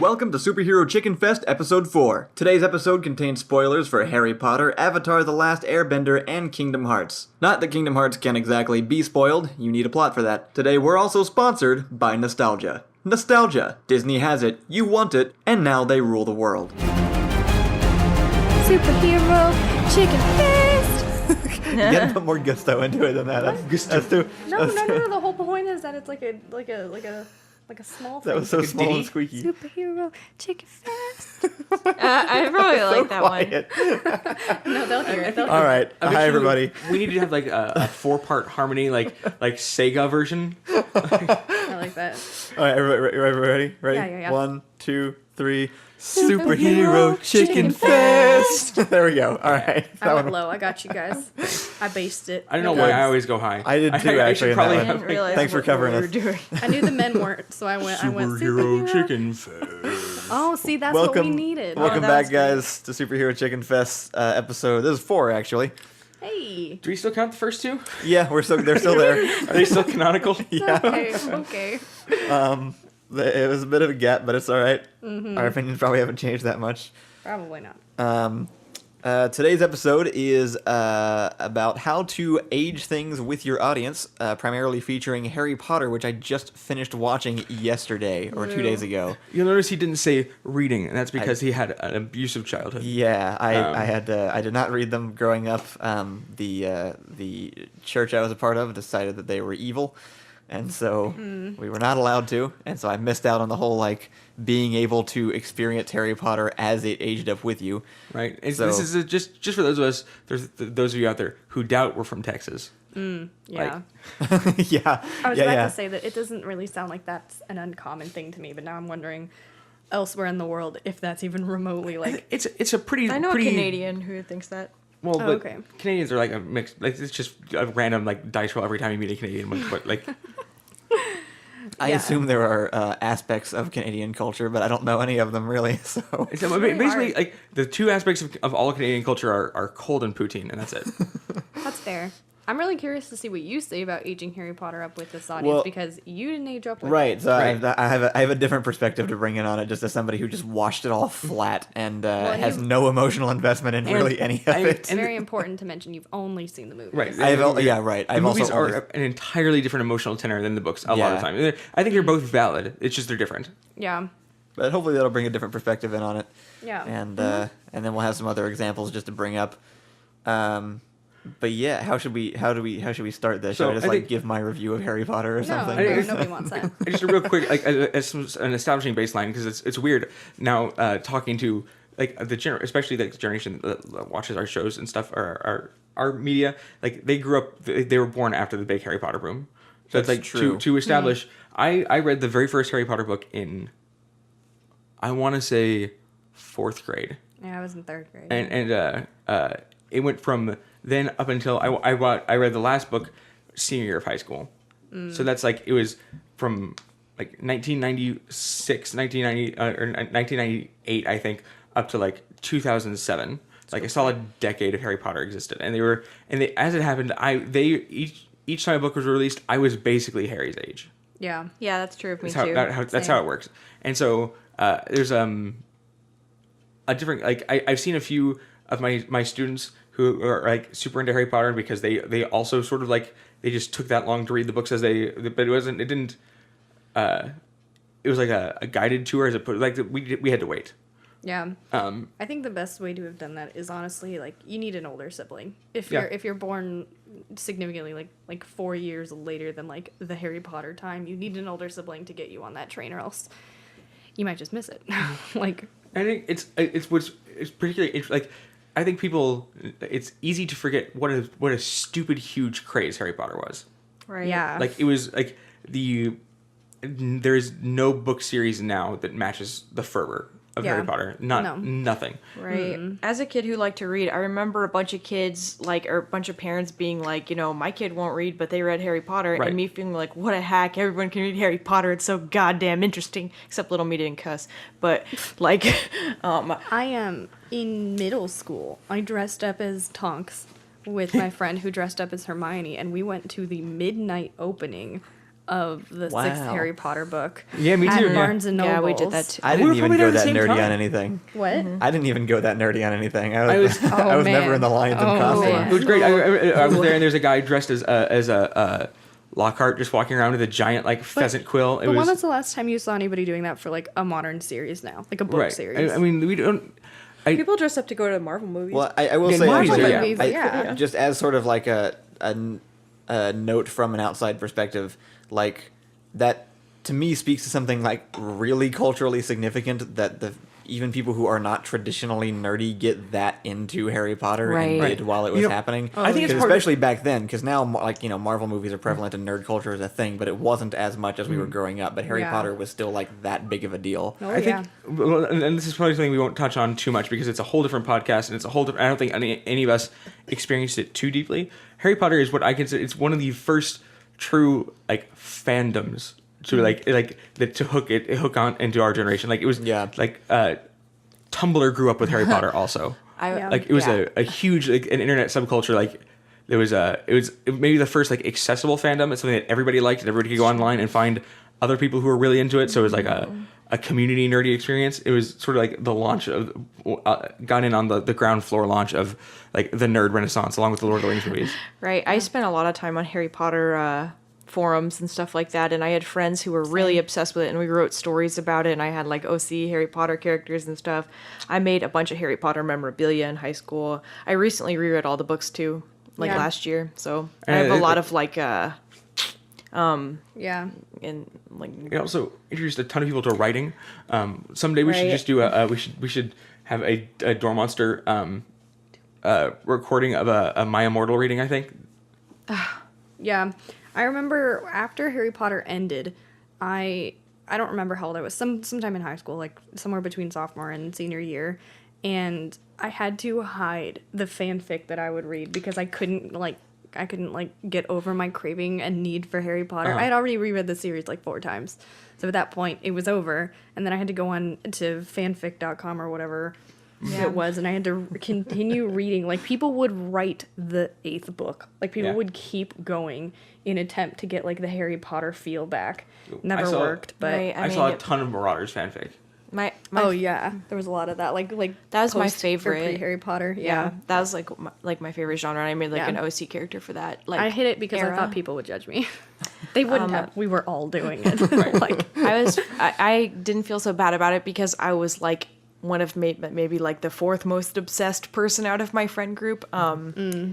Welcome to Superhero Chicken Fest Episode 4. Today's episode contains spoilers for Harry Potter, Avatar The Last Airbender, and Kingdom Hearts. Not that Kingdom Hearts can exactly be spoiled, you need a plot for that. Today we're also sponsored by Nostalgia. Nostalgia. Disney has it, you want it, and now they rule the world. Superhero Chicken Fest! You gotta put more gusto into it than that. No. The whole point is that it's like a small thing. That was so small and squeaky. Superhero Chicken Fest. I probably like that Quiet. No, they'll hear it. All right. Hi, everybody. We need to have like a 4-part harmony, like Sega version. I like that. All right, everybody ready? Ready? Yeah. 1, 2, 3. Superhero Chicken Fest. There we go. All right. I went low. I got you guys. I based it. I don't know why I always go high. I did too, actually. Probably in that I one. didn't realize Thanks for what covering we were us. doing. I knew the men weren't, so I went superhero. Chicken Fest. Oh, see, that's what we needed. Welcome that back, was guys, to Superhero Chicken Fest episode. This is 4, actually. Hey. Do we still count the first two? Yeah, they're still there. Are they still canonical? Yeah. Okay. It was a bit of a gap, but it's all right. Mm-hmm. Our opinions probably haven't changed that much. Probably not. Today's episode is about how to age things with your audience, primarily featuring Harry Potter, which I just finished watching yesterday or 2 days ago. You'll notice he didn't say reading, and that's because he had an abusive childhood. Yeah, I did not read them growing up. The church I was a part of decided that they were evil, and so we were not allowed to, and so I missed out on the whole being able to experience Harry Potter as it aged up with you. Right. And So- this is just for those of us, those of you out there who doubt we're from Texas. Yeah. Yeah, I was about yeah. to say that it doesn't really sound like that's an uncommon thing to me, but now I'm wondering elsewhere in the world if that's even remotely like. It's a pretty. I know pretty, a Canadian who thinks that. Well, but okay. Canadians are like a mix. Like it's just a random dice roll every time you meet a Canadian. But I Yeah. assume there are aspects of Canadian culture, but I don't know any of them really. So it's really basically hard. the two aspects of all Canadian culture are cold and poutine, and that's it. That's fair. I'm really curious to see what you say about aging Harry Potter up with this audience Well, because you didn't age up with right. it. So Right. I have a different perspective to bring in on it, just as somebody who just watched it all flat and has you've- no emotional investment in really any of it. It's very important to mention you've only seen the movie. Right. Right. The I've movies also are only- an entirely different emotional tenor than the books a lot of Yeah. the time. I think they're both valid. It's just they're different. Yeah. but hopefully that'll bring a different perspective in on it. Yeah. And then we'll have some other examples just to bring up. But yeah, how should we start this? So, Should I just I think- give my review of Harry Potter or No, something? nobody wants that. Just a real quick, as an establishing baseline, because it's weird now talking to especially the generation that watches our shows and stuff, our media, they grew up, they were born after the big Harry Potter boom. So That's it's true. to establish. I read the very first Harry Potter book in, I want to say, 4th grade. Yeah, I was in 3rd grade. And it went from then up until I read the last book senior year of high school. So that's it was from 1996, 1998, I think, up to 2007. A solid decade of Harry Potter existed, and as it happened, each time a book was released, I was basically Harry's age. Yeah. Yeah, that's true of me That's too. That's how it works. And so there's a different I've seen a few of my students who are super into Harry Potter because they also sort of they just took that long to read the books but it was a guided tour as opposed we had to wait. Yeah. I think the best way to have done that is honestly you need an older sibling. If you're born significantly 4 years later than the Harry Potter time, you need an older sibling to get you on that train, or else you might just miss it. I think it's particularly I think it's easy to forget what a stupid huge craze Harry Potter was. Right. Yeah. It was there's no book series now that matches the fervor of Harry Potter. Nothing. Right. As a kid who liked to read, I remember a bunch of kids, or a bunch of parents being my kid won't read, but they read Harry Potter, Right. and me feeling what a hack, everyone can read Harry Potter, it's so goddamn interesting, except little me didn't cuss, but, I am in middle school. I dressed up as Tonks with my friend who dressed up as Hermione, and we went to the midnight opening of the sixth Harry Potter book. Yeah, me too. At Barnes and Noble. Yeah, we did that too. I didn't even go that nerdy time. on anything. What? I didn't even go that nerdy on anything. I was Oh, I was man. never in the Lions in costume. man. It was great. I was there, and there's a guy dressed as a Lockhart just walking around with a giant like pheasant quill. But when was the last time you saw anybody doing that for like a modern series now, like a book series? I mean, we don't. People dress up to go to Marvel movies. Well, I will Yeah, say Marvel actually, movies, yeah. just as sort of like a note from an outside perspective, like that to me speaks to something like really culturally significant, that even people who are not traditionally nerdy get that into Harry Potter and did while it was happening. I think it's especially back then, because now like Marvel movies are prevalent and nerd culture is a thing, but it wasn't as much as we were growing up. But Harry Potter was still like that big of a deal. I think, well, and this is probably something we won't touch on too much because it's a whole different podcast and it's a whole different. I don't think any of us experienced it too deeply. Harry Potter is what I consider. It's one of the first true like fandoms to to hook on into our generation. Like it was like Tumblr grew up with Harry Potter also. It was a huge like an internet subculture. Like it was maybe the first like accessible fandom. It's something that everybody liked and everybody could go online and find other people who were really into it. So it was like a community nerdy experience. It was sort of like the launch of got in on the ground floor launch of like the nerd renaissance along with the Lord of the Rings movies. Right. I spent a lot of time on Harry Potter forums and stuff like that, and I had friends who were really obsessed with it, and we wrote stories about it, and I had like OC Harry Potter characters and stuff. I made a bunch of Harry Potter memorabilia in high school. I recently reread all the books too, like last year, so I have a lot of like and like We also introduced a ton of people to writing. Someday we should just do we should have a Door Monster recording of a My Immortal reading, I think. Yeah. I remember after Harry Potter ended, I don't remember how old I was, sometime in high school, like somewhere between sophomore and senior year, and I had to hide the fanfic that I would read because I couldn't get over my craving and need for Harry Potter. I had already reread the series like 4 times. So at that point, it was over, and then I had to go on to fanfic.com or whatever it was, and I had to continue reading. Like, people would write the 8th book. Like, people would keep going in attempt to get, like, the Harry Potter feel back. Never worked, but... I saw a ton of Marauders fanfic. My there was a lot of that. Like that was my favorite Harry Potter. Yeah, that was like my favorite genre, and I made like an OC character for that. Like, I hid it because I thought people would judge me. They wouldn't have. We were all doing it. Like I didn't feel so bad about it because I was like one of maybe like the 4th most obsessed person out of my friend group.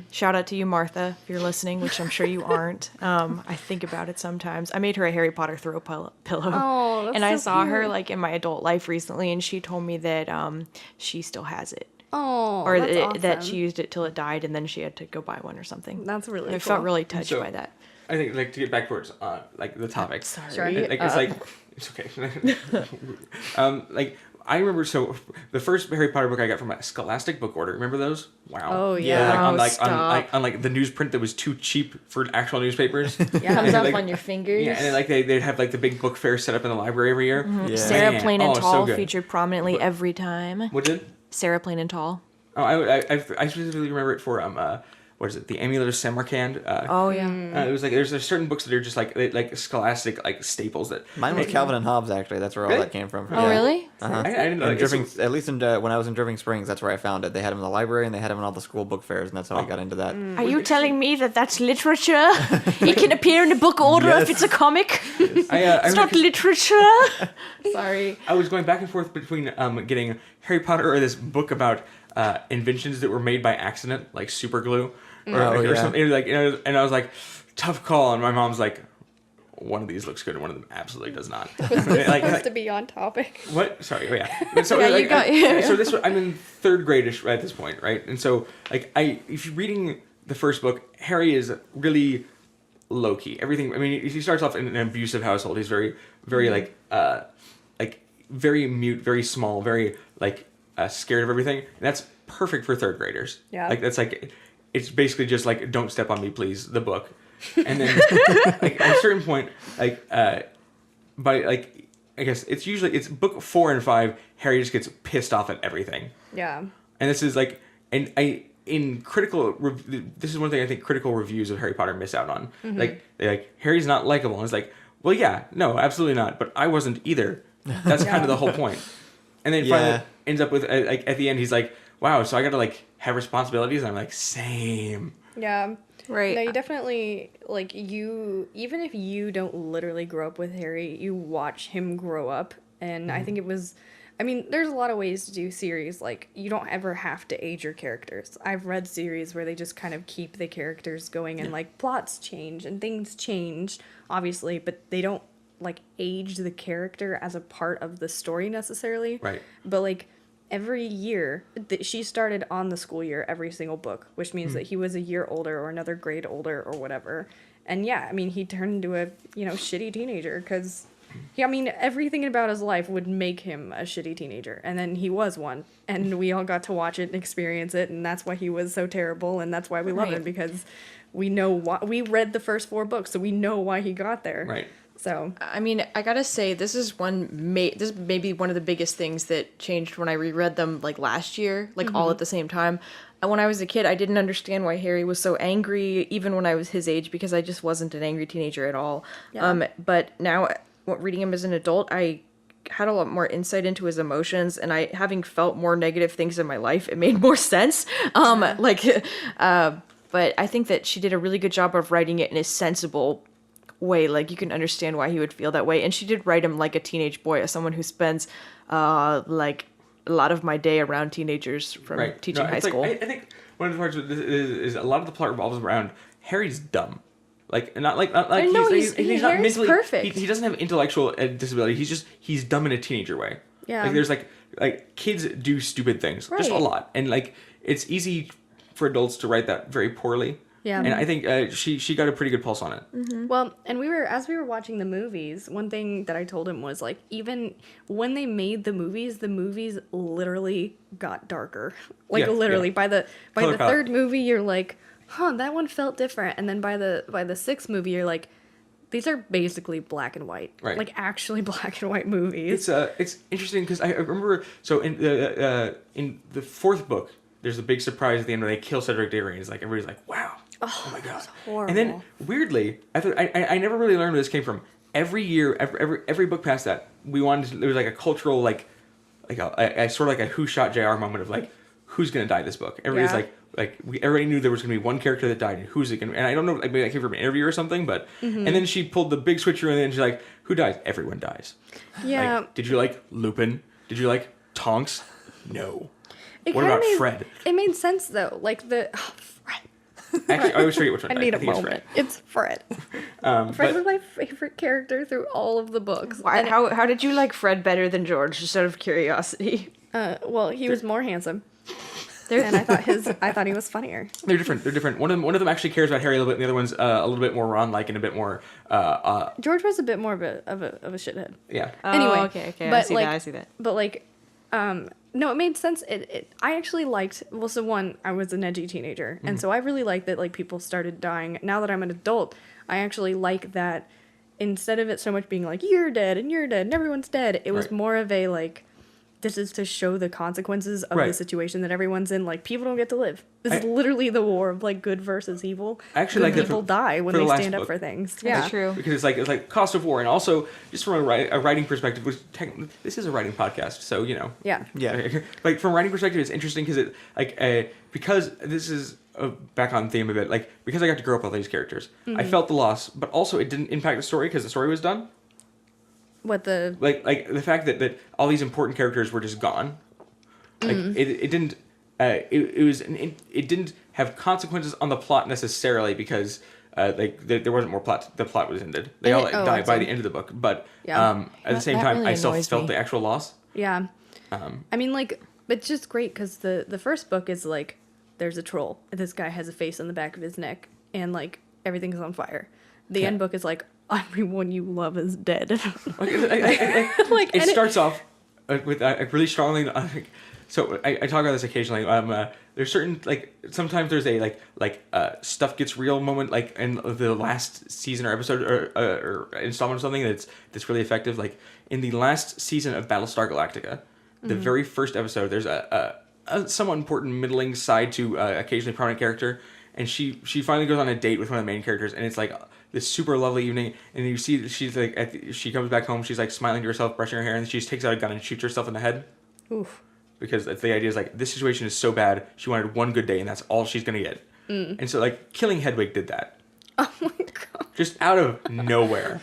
Shout out to you, Martha, if you're listening, which I'm sure you aren't. I think about it sometimes. I made her a Harry Potter throw pillow. Oh, that's and I so saw cute. her like in my adult life recently, and she told me that she still has it. Oh, or that's awesome. that she used it till it died, and then she had to go buy one or something. That's really cool. I felt really touched by that. I think like to get back towards like the topic. Sorry. Like it's okay. Like I remember, so the first Harry Potter book I got from a Scholastic book order. Remember those? Wow. Oh yeah. On the newsprint that was too cheap for actual newspapers. Comes up on your fingers. Yeah, and then like they'd have like the big book fair set up in the library every year. Mm-hmm. Yeah. Sarah Plain and Tall so featured prominently every time. What did? Sarah Plain and Tall. Oh, I specifically remember it for what is it? The Amulet of Samarkand. Oh yeah. It was like there's certain books that are just like Scholastic like staples that. Mine was Calvin and Hobbes, actually. That's where all that came from. Oh really? Uh-huh. I didn't know. And at least when I was in Dripping Springs, that's where I found it. They had them in the library, and they had them in all the school book fairs, and that's how I got into that. Are you telling me that that's literature? It can appear in a book order if it's a comic. It's not literature. Sorry. I was going back and forth between getting Harry Potter or this book about inventions that were made by accident, like super glue, or something. Like, and I was like, tough call. And my mom's like, one of these looks good and one of them absolutely does not. Was this supposed to be on topic? What? Sorry. Oh, yeah. So, so this I'm in 3rd grade-ish at this point, right? And so like if you're reading the first book, Harry is really low key. Everything. I mean, he starts off in an abusive household. He's very, very like very mute, very small, very like scared of everything. And that's perfect for 3rd graders. Yeah. Like that's like it's basically just like don't step on me, please. The book. And then like, at a certain point, like by like I guess it's book 4 and 5. Harry just gets pissed off at everything. Yeah. And this is like, and this is one thing I think critical reviews of Harry Potter miss out on. Mm-hmm. Like Harry's not likable. And it's like, Well, yeah, no, absolutely not. But I wasn't either. That's kind of the whole point. And then finally ends up with, like, at the end, he's like, wow, so I got to, like, have responsibilities? And I'm like, same. Yeah. Right. No, you definitely, like, even if you don't literally grow up with Harry, you watch him grow up. And I think it was, I mean, there's a lot of ways to do series. Like, you don't ever have to age your characters. I've read series where they just kind of keep the characters going and, like, plots change and things change, obviously, but they don't, like, age the character as a part of the story necessarily. Right. But, like, every year, she started on the school year every single book, which means that he was a year older or another grade older or whatever. And yeah, I mean, he turned into a, shitty teenager because, everything about his life would make him a shitty teenager. And then he was one. And we all got to watch it and experience it. And that's why he was so terrible. And that's why we love him, because we know why. We read the first 4 books, so we know why he got there. Right. So I mean, I gotta say, this is maybe one of the biggest things that changed when I reread them, like, last year, like, all at the same time. And when I was a kid, I didn't understand why Harry was so angry, even when I was his age, because I just wasn't an angry teenager at all. Yeah. But now, reading him as an adult, I had a lot more insight into his emotions, and having felt more negative things in my life, it made more sense. But I think that she did a really good job of writing it in a sensible way. Like, you can understand why he would feel that way. And she did write him like a teenage boy, as someone who spends like a lot of my day around teenagers from teaching high school. I think one of the parts of this is a lot of the plot revolves around Harry's dumb. Like, not like he's not mentally perfect. He doesn't have intellectual disability. He's dumb in a teenager way. Yeah. Like, there's like kids do stupid things, just a Right. lot, and like it's easy for adults to write that very poorly. Yeah. And I think she got a pretty good pulse on it. Well, and as we were watching the movies, one thing that I told him was, like, even when they made the movies literally got darker. Like, Yeah, literally yeah. by the Color palette. third movie, you're like, that one felt different. And then by the 6th movie, you're like, these are basically black and white. Right. Like, actually black and white movies. It's interesting because I remember, so in the 4th book, there's a big surprise at the end when they kill Cedric Diggory. It's like, everybody's like, wow. Oh my god! horrible. And then weirdly, I never really learned where this came from. Every year, every book past that, there was like a cultural like a sort of like a who shot JR moment of like, who's gonna die this book. Everybody's everybody knew there was gonna be one character that died, and who's it gonna be? And I don't know, like, maybe that came from an interview or something, but and then she pulled the big switcheroo, and then she's like, who dies? Everyone dies. Yeah. Like, did you like Lupin? Did you like Tonks? No. It What kinda about made, Fred? It made sense though. Like Fred. Actually, I always forget which one. I need a think it's moment. Fred. It's Fred. Fred But- was my favorite character through all of the books. Why, And, how did you like Fred better than George, just out of curiosity? well, he was more handsome. And I thought he was funnier. They're different. One of them actually cares about Harry a little bit, and the other one's a little bit more Ron-like and a bit more. George was a bit more of a shithead. Yeah. Anyway, okay, but I see that. But like, no, it made sense. I actually liked. Well, so one, I was an edgy teenager, and so I really liked that like people started dying. Now that I'm an adult, I actually like that. Instead of it so much being like you're dead and everyone's dead, it was Right. more of a like, this is to show the consequences of the Right. situation that everyone's in. Like, people don't get to live. This is literally the war of like good versus evil. I actually Good like that people for- die when for the they last stand up book. for things. That's Yeah, true. Because it's like cost of war, and also just from a writing perspective, which this is a writing podcast, so you know. Yeah. Yeah. Like, from a writing perspective, it's interesting because it because this is back on theme a bit. Like, because I got to grow up with all these characters, I felt the loss, but also it didn't impact the story because the story was done. What the Like the fact that all these important characters were just gone. Like, it didn't. It didn't have consequences on the plot necessarily because there wasn't more plot. The plot was ended. They all died by awesome. the end of the book. But Yeah. at the same That time, really I still annoys felt me. the actual loss. Yeah. I mean, like, it's just great because the first book is like, there's a troll. This guy has a face on the back of his neck, and like everything's on fire. The end book is like, everyone you love is dead. Like, Like, it and starts off with really strongly. So I talk about this occasionally. There's certain sometimes there's a stuff gets real moment like in the last season or episode or installment or something that's really effective. Like in the last season of Battlestar Galactica, the very first episode, there's a somewhat important middling side to occasionally prominent character, and she finally goes on a date with one of the main characters, and it's like this super lovely evening, and you see that she's like, she comes back home, she's like smiling to herself, brushing her hair, and then she just takes out a gun and shoots herself in the head. Oof. Because the idea is like, this situation is so bad, she wanted one good day, and that's all she's gonna get. And so like, killing Hedwig did that. Oh my god. Just out of nowhere.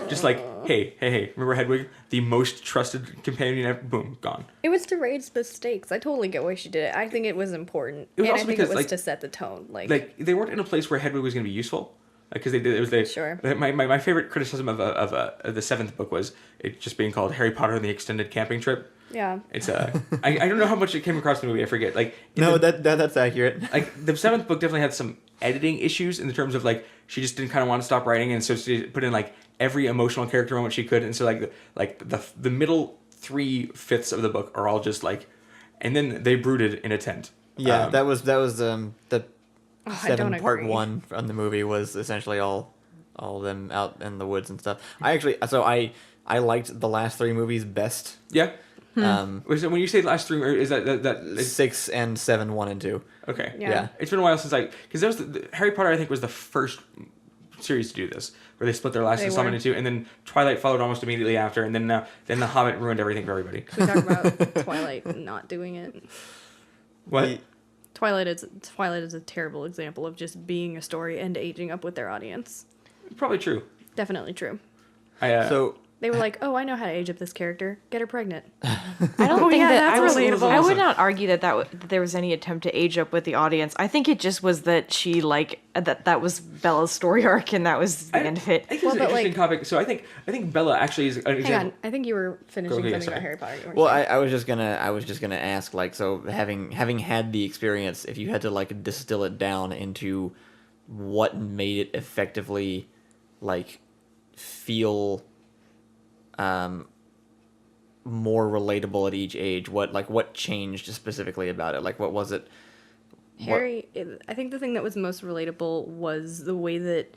Just like, hey, remember Hedwig? The most trusted companion ever? Boom, gone. It was to raise the stakes. I totally get why she did it. I think it was important. It was and also I think because, it was like, to set the tone. Like they weren't in a place where Hedwig was going to be useful. Because Sure. My favorite criticism of the 7th book was it just being called Harry Potter and the Extended Camping Trip. Yeah. It's I don't know how much it came across in the movie. I forget. Like that's accurate. Like the 7th book definitely had some editing issues in the terms of like she just didn't kind of want to stop writing, and so she put in like every emotional character moment she could, and so the middle 3/5 of the book are all just like, and then they brooded in a tent. Yeah, that was the I don't 7 part agree. 1 from the movie was essentially all of them out in the woods and stuff. I liked the last 3 movies best. Yeah. So when you say the last 3, or is that 6 and 7, 1 and 2. Okay. Yeah. It's been a while since because that was the Harry Potter. I think was the first series to do this, where they split their last installment into 2, and then Twilight followed almost immediately after, and then The Hobbit ruined everything for everybody. We talk about Twilight not doing it. What? Twilight is a terrible example of just being a story and aging up with their audience. Probably true. Definitely true. So They were like, "Oh, I know how to age up this character. Get her pregnant." I don't think that that's relatable. I would not argue that there was any attempt to age up with the audience. I think it just was that she that was Bella's story arc, and that was the end of it. I think it's an interesting topic. So I think Bella actually is an Hang example. on, I think you were finishing Okay, something sorry. about Harry Potter. You weren't well, saying. I was just gonna ask, like, so having had the experience, if you had to like distill it down into what made it effectively like feel more relatable at each age, what changed specifically about it? Like, what was it? Harry, I think the thing that was most relatable was the way that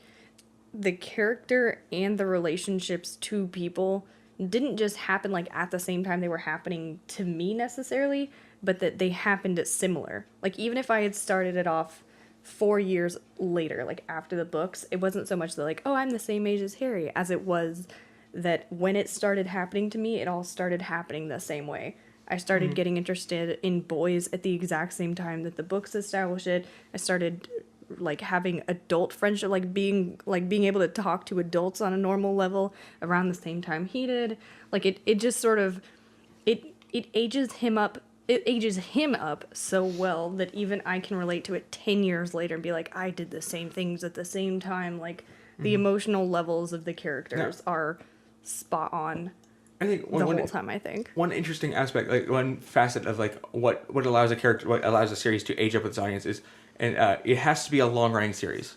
the character and the relationships to people didn't just happen like at the same time they were happening to me necessarily, but that they happened at similar. Like, even if I had started it off 4 years later, like after the books, it wasn't so much that like, oh, I'm the same age as Harry, as it was that when it started happening to me, it all started happening the same way. I started getting interested in boys at the exact same time that the books established it. I started like having adult friendship, like being able to talk to adults on a normal level around the same time he did. Like it just sort of it ages him up. It ages him up so well that even I can relate to it 10 years later and be like, I did the same things at the same time. Like the emotional levels of the characters are spot on. I think the whole time. I think one interesting aspect, like one facet of like what allows a series to age up with its audience is, and it has to be a long running series.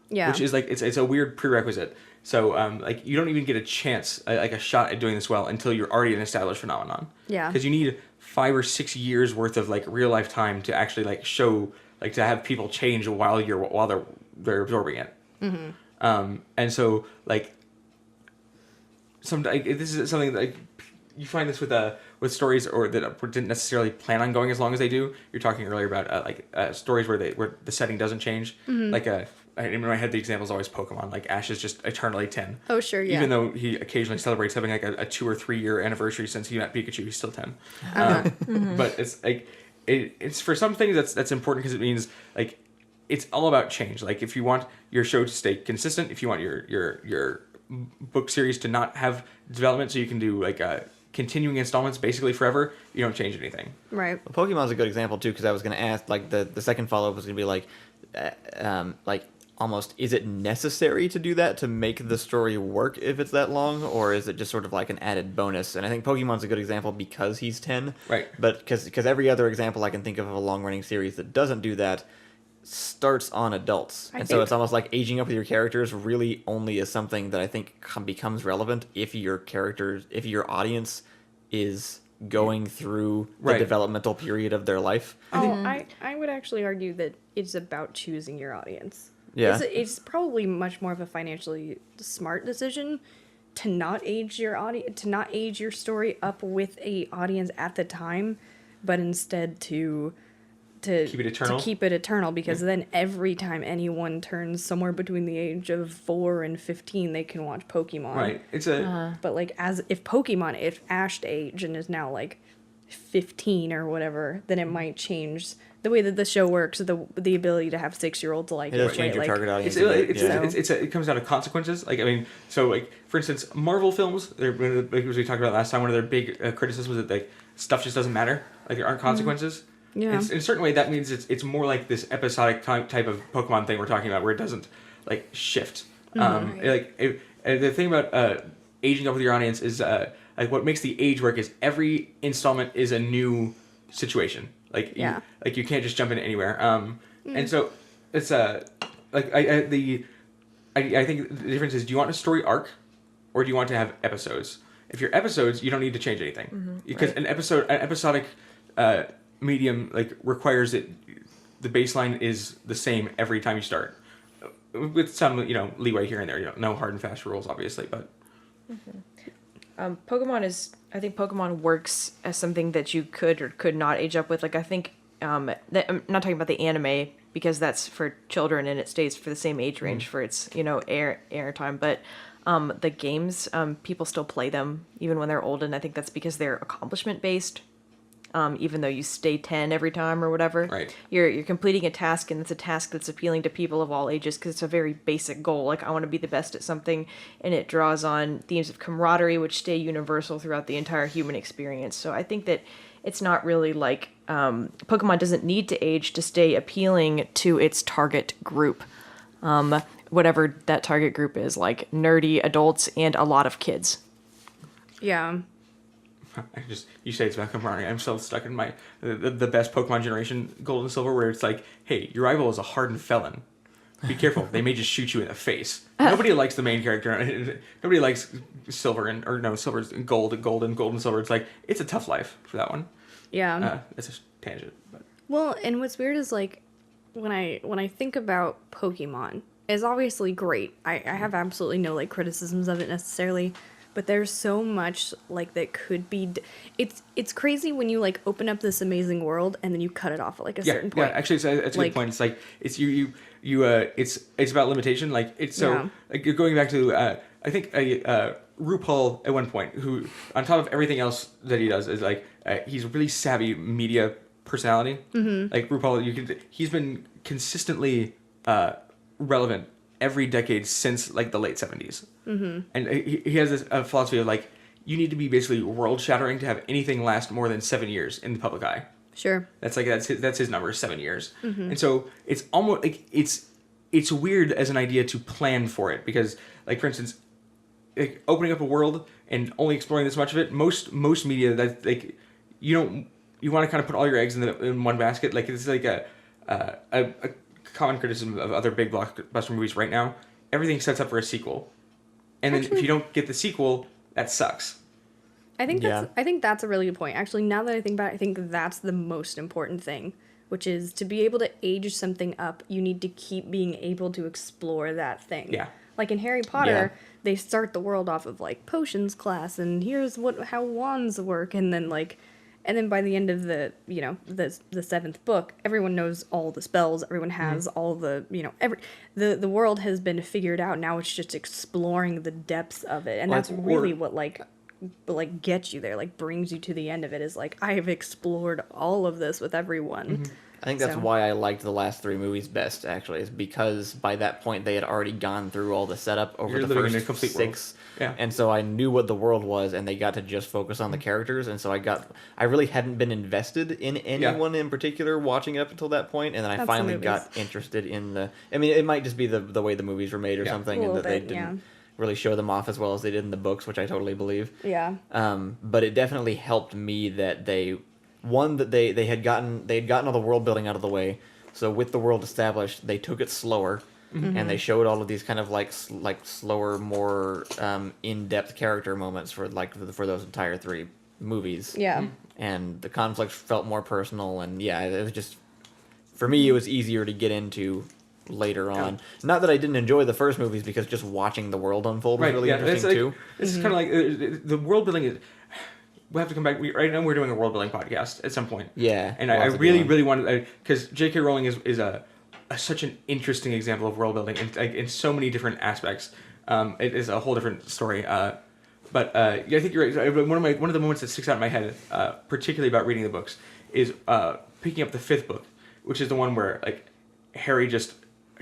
Yeah. Which is like it's a weird prerequisite. So like you don't even get a chance, like a shot at doing this well until you're already an established phenomenon. Yeah. Because you need 5 or 6 years worth of like real life time to actually like show, like to have people change while they're absorbing it. Mm-hmm. And so like. This is something that you find this with stories or that didn't necessarily plan on going as long as they do. You're talking earlier about stories where the setting doesn't change. Like in my head the example is always Pokemon. Like Ash is just eternally 10. Oh sure, yeah. Even though he occasionally celebrates having like a 2 or 3 year anniversary since he met Pikachu, he's still 10. But it's like it's for some things that's important because it means like it's all about change. Like if you want your show to stay consistent, if you want your book series to not have development so you can do like continuing installments basically forever, you don't change anything. Right. Well, Pokemon's a good example too, because I was going to ask, like, the second follow-up was going to be like almost, is it necessary to do that to make the story work if it's that long, or is it just sort of like an added bonus? And I think Pokemon's a good example because he's 10. Right. But because every other example I can think of a long-running series that doesn't do that starts on adults. So it's almost like aging up with your characters really only is something that I think becomes relevant if your audience is going through the developmental period of their life. I would actually argue that it's about choosing your audience. Yeah. It's probably much more of a financially smart decision to not age your audience, to not age your story up with a audience at the time, but instead to to keep it eternal, because then every time anyone turns somewhere between the age of 4 and 15, they can watch Pokemon. Right. It's a but like if Ash'd age and is now like 15 or whatever, then it might change the way that the show works. The ability to have 6-year-olds like it does change your target audience. It comes down to consequences. Like, I mean, so like for instance, Marvel films, as we talked about last time, one of their big criticisms was that like stuff just doesn't matter. Like there aren't consequences. Yeah. In a certain way, that means it's more like this episodic type of Pokemon thing we're talking about, where it doesn't like shift. The thing about aging up with your audience is like what makes the age work is every installment is a new situation. Like you can't just jump in anywhere. And so it's I think the difference is, do you want a story arc or do you want to have episodes? If you're episodes, you don't need to change anything because an episodic medium like requires that the baseline is the same every time you start, with some leeway here and there. No hard and fast rules, obviously, but. I think Pokemon works as something that you could or could not age up with. Like, I think, I'm not talking about the anime because that's for children and it stays for the same age range for its, air time. But the games, people still play them even when they're old, and I think that's because they're accomplishment based. Even though you stay 10 every time or whatever, right? You're completing a task, and it's a task that's appealing to people of all ages because it's a very basic goal. Like, I want to be the best at something, and it draws on themes of camaraderie, which stay universal throughout the entire human experience. So I think that it's not really like Pokemon doesn't need to age to stay appealing to its target group, whatever that target group is, like nerdy adults and a lot of kids. Yeah. You say it's about camaraderie. I'm still stuck in the best Pokemon generation, Gold and Silver, where it's like, hey, your rival is a hardened felon. Be careful. They may just shoot you in the face. Nobody likes the main character. Nobody likes Silver's Gold and Silver. It's like, it's a tough life for that one. Yeah. It's a tangent. But. Well, and what's weird is like, when I think about Pokemon, it's obviously great. I have absolutely no like criticisms of it necessarily. But there's so much like that could be. It's crazy when you like open up this amazing world and then you cut it off at like a certain point. Yeah, actually, that's a good point. It's like it's it's about limitation. Like it's so like you're going back to I think RuPaul at one point, who on top of everything else that he does is like he's a really savvy media personality. Mm-hmm. Like RuPaul, he's been consistently relevant every decade since like the late 70s. Mm-hmm. And he has this philosophy of like, you need to be basically world shattering to have anything last more than 7 years in the public eye. Sure. That's his number, 7 years. Mm-hmm. And so it's almost like it's weird as an idea to plan for it, because like, for instance, like, opening up a world and only exploring this much of it, most media that like you want to kind of put all your eggs in one basket. Like it's like a common criticism of other big blockbuster movies right now. Everything sets up for a sequel, and then if you don't get the sequel, that sucks. I think that's a really good point. Actually, now that I think about it, I think that's the most important thing, which is to be able to age something up, you need to keep being able to explore that thing. Yeah. Like in Harry Potter, they start the world off of like potions class, and here's how wands work, and then by the end of the seventh book, everyone knows all the spells. Everyone has all the the world has been figured out. Now it's just exploring the depths of it, and that's really what gets you there, like brings you to the end of it. Is like, I have explored all of this with everyone. Mm-hmm. I think that's why I liked the last 3 movies best, actually, is because by that point they had already gone through all the setup over the first 6. Yeah. And so I knew what the world was, and they got to just focus on the characters, and so I really hadn't been invested in anyone in particular watching up until that point, and then I finally got interested in it might just be the way the movies were made or something, and that they didn't really show them off as well as they did in the books, which I totally believe. Yeah. But it definitely helped me that they had gotten all the world building out of the way. So with the world established, they took it slower, and they showed all of these kind of like slower, more in-depth character moments for those entire 3 movies. Yeah. And the conflict felt more personal, and it was just, for me, it was easier to get into later on. Not that I didn't enjoy the first movies, because just watching the world unfold was really interesting too. It's kind of like the world building is. we'll have to come back. Right now we're doing a world building podcast at some point. Yeah. And I really wanted, because J.K. Rowling is such an interesting example of world building in so many different aspects. It is a whole different story. But I think you're right. One of the moments that sticks out in my head, particularly about reading the books, is picking up the 5th book, which is the one where like Harry just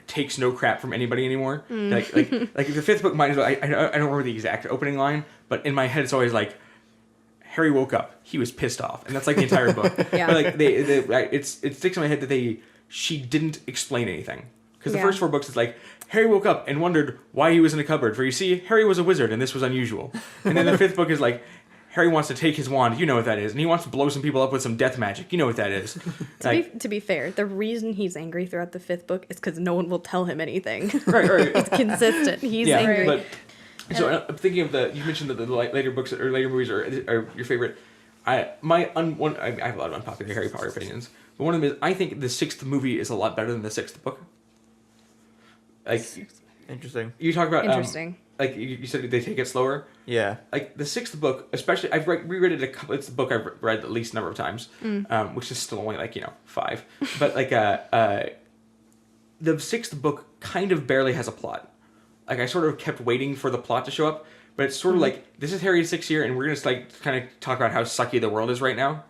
takes no crap from anybody anymore. Like the 5th book might as well. I don't remember the exact opening line, but in my head it's always like, Harry woke up, he was pissed off, and that's like the entire book. Yeah. But like it sticks in my head that she didn't explain anything, because the first 4 books is like, Harry woke up and wondered why he was in a cupboard, for you see, Harry was a wizard and this was unusual. And then the 5th book is like, Harry wants to take his wand, you know what that is, and he wants to blow some people up with some death magic, you know what that is. To be fair, the reason he's angry throughout the 5th book is because no one will tell him anything. Right. It's consistent. He's angry. But, so I'm thinking of you mentioned that the later books or later movies are your favorite. I have a lot of unpopular Harry Potter opinions, but one of them is I think the 6th movie is a lot better than the 6th book. Like, interesting. You talk about interesting. Like you said, they take it slower. Yeah. Like the 6th book, especially, I've reread it it's a book I've read at least a number of times, which is still only like 5. But like the 6th book kind of barely has a plot. Like I sort of kept waiting for the plot to show up, but it's sort of like, this is Harry's 6th year, and we're gonna like kind of talk about how sucky the world is right now,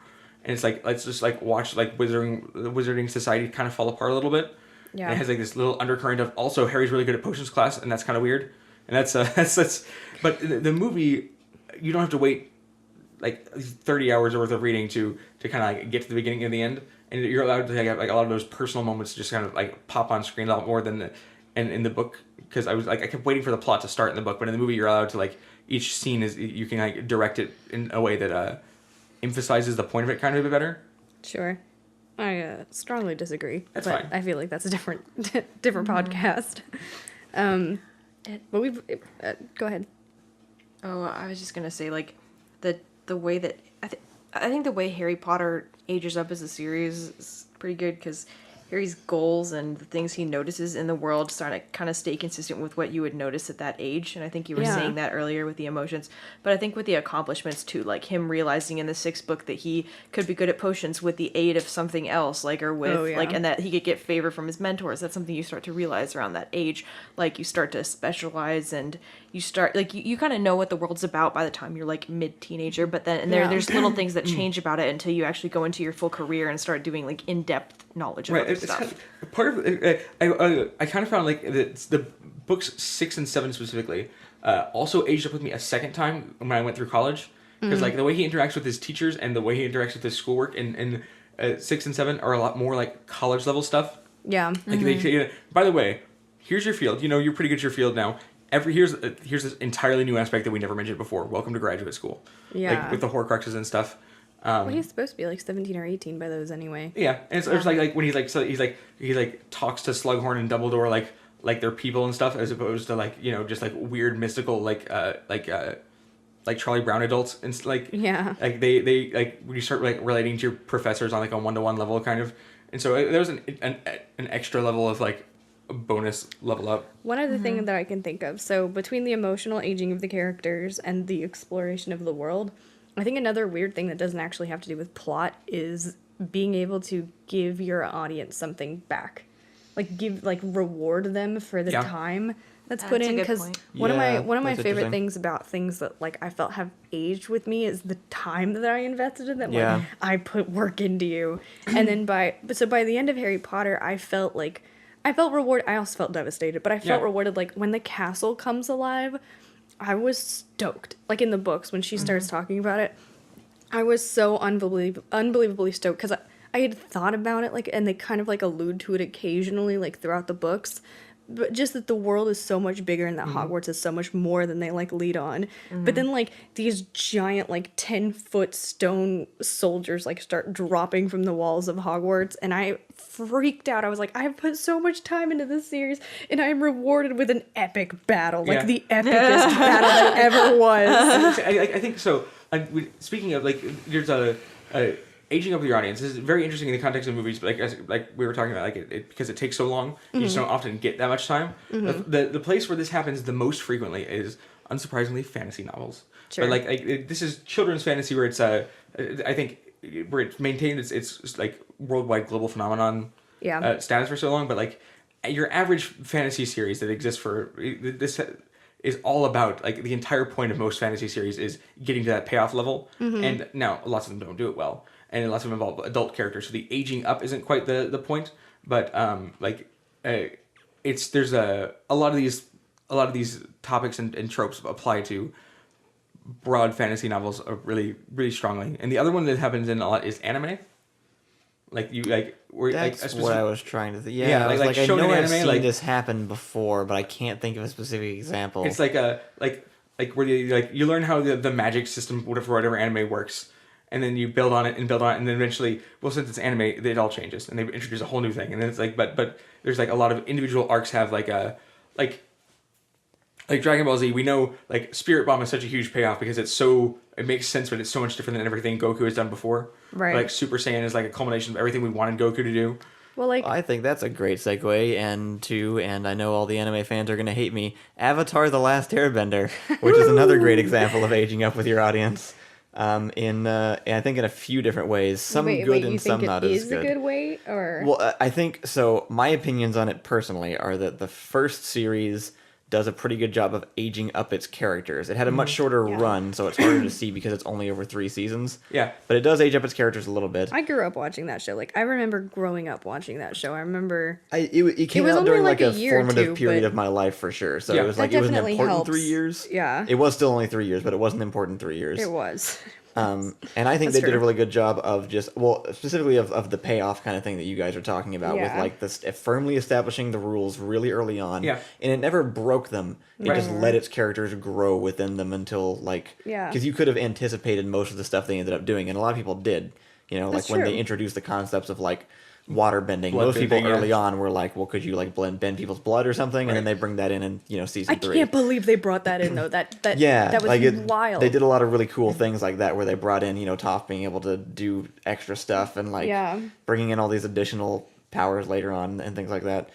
and it's like, let's just like watch like the wizarding society kind of fall apart a little bit. Yeah. And it has like this little undercurrent of also Harry's really good at potions class, and that's kind of weird. And that's but the movie, you don't have to wait like 30 hours worth of reading to kind of like get to the beginning and the end, and you're allowed to have like a lot of those personal moments just kind of like pop on screen a lot more than in the book, because I kept waiting for the plot to start in the book, but in the movie you're allowed to like, each scene is, you can like direct it in a way that emphasizes the point of it kind of a bit better. Sure. I strongly disagree. That's but fine. I feel like that's a different podcast. But we've go ahead. Oh, I was just gonna say, like, the way that I think the way Harry Potter ages up as a series is pretty good, because Harry's goals and the things he notices in the world start to kind of stay consistent with what you would notice at that age. And I think you were saying that earlier with the emotions. But I think with the accomplishments too, like him realizing in the 6th book that he could be good at potions with the aid of something else, like, or with like, and that he could get favor from his mentors. That's something you start to realize around that age. Like, you start to specialize, and you start, like, you kind of know what the world's about by the time you're like mid-teenager, but then there's little things that change about it until you actually go into your full career and start doing like in-depth knowledge of other stuff. Kind of, part of it, I kind of found like the books 6 and 7 specifically also aged up with me a second time when I went through college, because like the way he interacts with his teachers and the way he interacts with his schoolwork in 6 and 7 are a lot more like college level stuff. Yeah. Like they, by the way, here's your field. You know, you're pretty good at your field now. Here's this entirely new aspect that we never mentioned before. Welcome to graduate school. Yeah. Like with the Horcruxes and stuff. Well, he's supposed to be like 17 or 18 by those anyway. Yeah, and it's like when he talks to Slughorn and Dumbledore like they're people and stuff, as opposed to like, you know, just like weird mystical like Charlie Brown adults, and like like they like when you start like relating to your professors on like a 1-to-1 level kind of, and so there was an extra level of like a bonus level up. One other thing that I can think of, so between the emotional aging of the characters and the exploration of the world, I think another weird thing that doesn't actually have to do with plot is being able to give your audience something back. Like reward them for the time that's put in, because one of my favorite things about things that like I felt have aged with me is the time that I invested in them. Like, I put work into you. And then by the end of Harry Potter, I felt rewarded. I also felt devastated, but I felt rewarded. Like when the castle comes alive, I was stoked. Like in the books, when she starts talking about it, I was so unbelievably stoked, because I had thought about it, like, and they kind of like allude to it occasionally, like throughout the books, but just that the world is so much bigger and that Hogwarts is so much more than they like lead on. But then like these giant like 10-foot stone soldiers like start dropping from the walls of Hogwarts, and I freaked out. I was like, I've put so much time into this series, and I'm rewarded with an epic battle, like the epicest battle that ever was. I think so. Speaking of like, there's a aging up with your audience. This is very interesting in the context of movies, but like we were talking about, like it because it takes so long, you just don't often get that much time. The place where this happens the most frequently is, unsurprisingly, fantasy novels. Sure. But this is children's fantasy where it's I think where it's maintained its like worldwide global phenomenon status for so long. But like your average fantasy series that exists for this is all about like the entire point of most fantasy series is getting to that payoff level. And now lots of them don't do it well, and lots of them involve adult characters, so the aging up isn't quite the point. But there's a lot of these topics and tropes apply to broad fantasy novels really really strongly. And the other one that happens in a lot is anime. That's what I was trying to think. Yeah, Yeah, I was like I shonen know I've anime, seen this happen before, but I can't think of a specific example. It's like where you learn how the magic system whatever anime works, and then you build on it, and then eventually, well, since it's anime, it all changes, and they introduce a whole new thing, and then it's like, but there's like a lot of individual arcs have like Dragon Ball Z. We know like Spirit Bomb is such a huge payoff because it makes sense, but it's so much different than everything Goku has done before. Right. Like Super Saiyan is like a culmination of everything we wanted Goku to do. Well, like I think that's a great segue, and I know all the anime fans are going to hate me, Avatar: The Last Airbender, which is another great example of aging up with your audience. I think in a few different ways, some good and some not as good. Is a good way, or well, I think so. My opinions on it personally are that the first series does a pretty good job of aging up its characters. It had a much shorter run, so it's harder to see because it's only over 3 seasons. Yeah. But it does age up its characters a little bit. I grew up watching that show. Like I remember growing up watching that show. I remember It came was out only during like like a a year or formative two, period but of my life for sure. So Yeah. it was That like it was an definitely important helps. 3 years. Yeah. It was still only 3 years, but it was an important 3 years. it was. And I think That's they did a true. really good job of specifically of the payoff kind of thing that you guys are talking about with Yeah. like this firmly establishing the rules really early on. Yeah. And it never broke them. It Right. just let its characters grow within them until Yeah. because you could have anticipated most of the stuff they ended up doing, and a lot of people did. That's When true. they introduced the concepts of like water bending. Blood Most people bending, yeah. early on were like, well, could you like bend people's blood or something? And then they bring that in season I 3. can't believe they brought that in though. That Yeah, that was like wild. They did a lot of really cool things like that, where they brought in, Toph being able to do extra stuff and like Yeah. bringing in all these additional powers later on and things like that.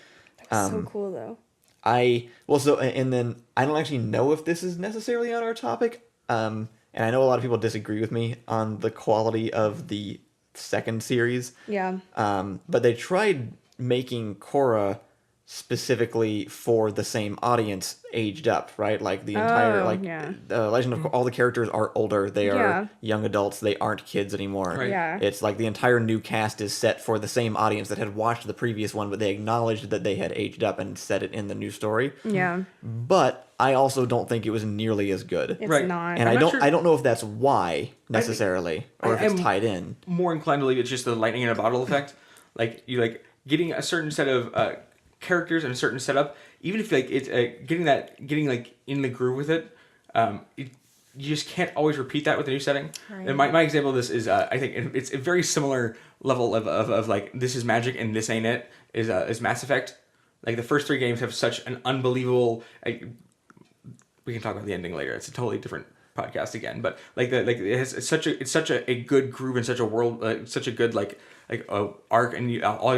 so cool though. And then I don't actually know if this is necessarily on our topic, and I know a lot of people disagree with me on the quality of the second series. Yeah. But they tried making Korra specifically for the same audience aged up, right? Like the entire Legend of Korra, all the characters are older. They are young adults. They aren't kids anymore. Right. Yeah. It's like the entire new cast is set for the same audience that had watched the previous one, but they acknowledged that they had aged up and set it in the new story. Yeah. But I also don't think it was nearly as good. It's Right. not. And I'm I not don't sure- I don't know if that's why necessarily, or if it's I'm tied in. More inclined to believe it's just the lightning in a bottle effect. Like you like getting a certain set of characters and a certain setup. Even if like it's getting like in the groove with it, you just can't always repeat that with a new setting. Right. And my example of this is I think it's a very similar level of like this is magic and this ain't it is Mass Effect. Like the first 3 games have such an unbelievable. We can talk about the ending later. It's a totally different podcast again. But it's such a good groove and such a world, such a good arc, and all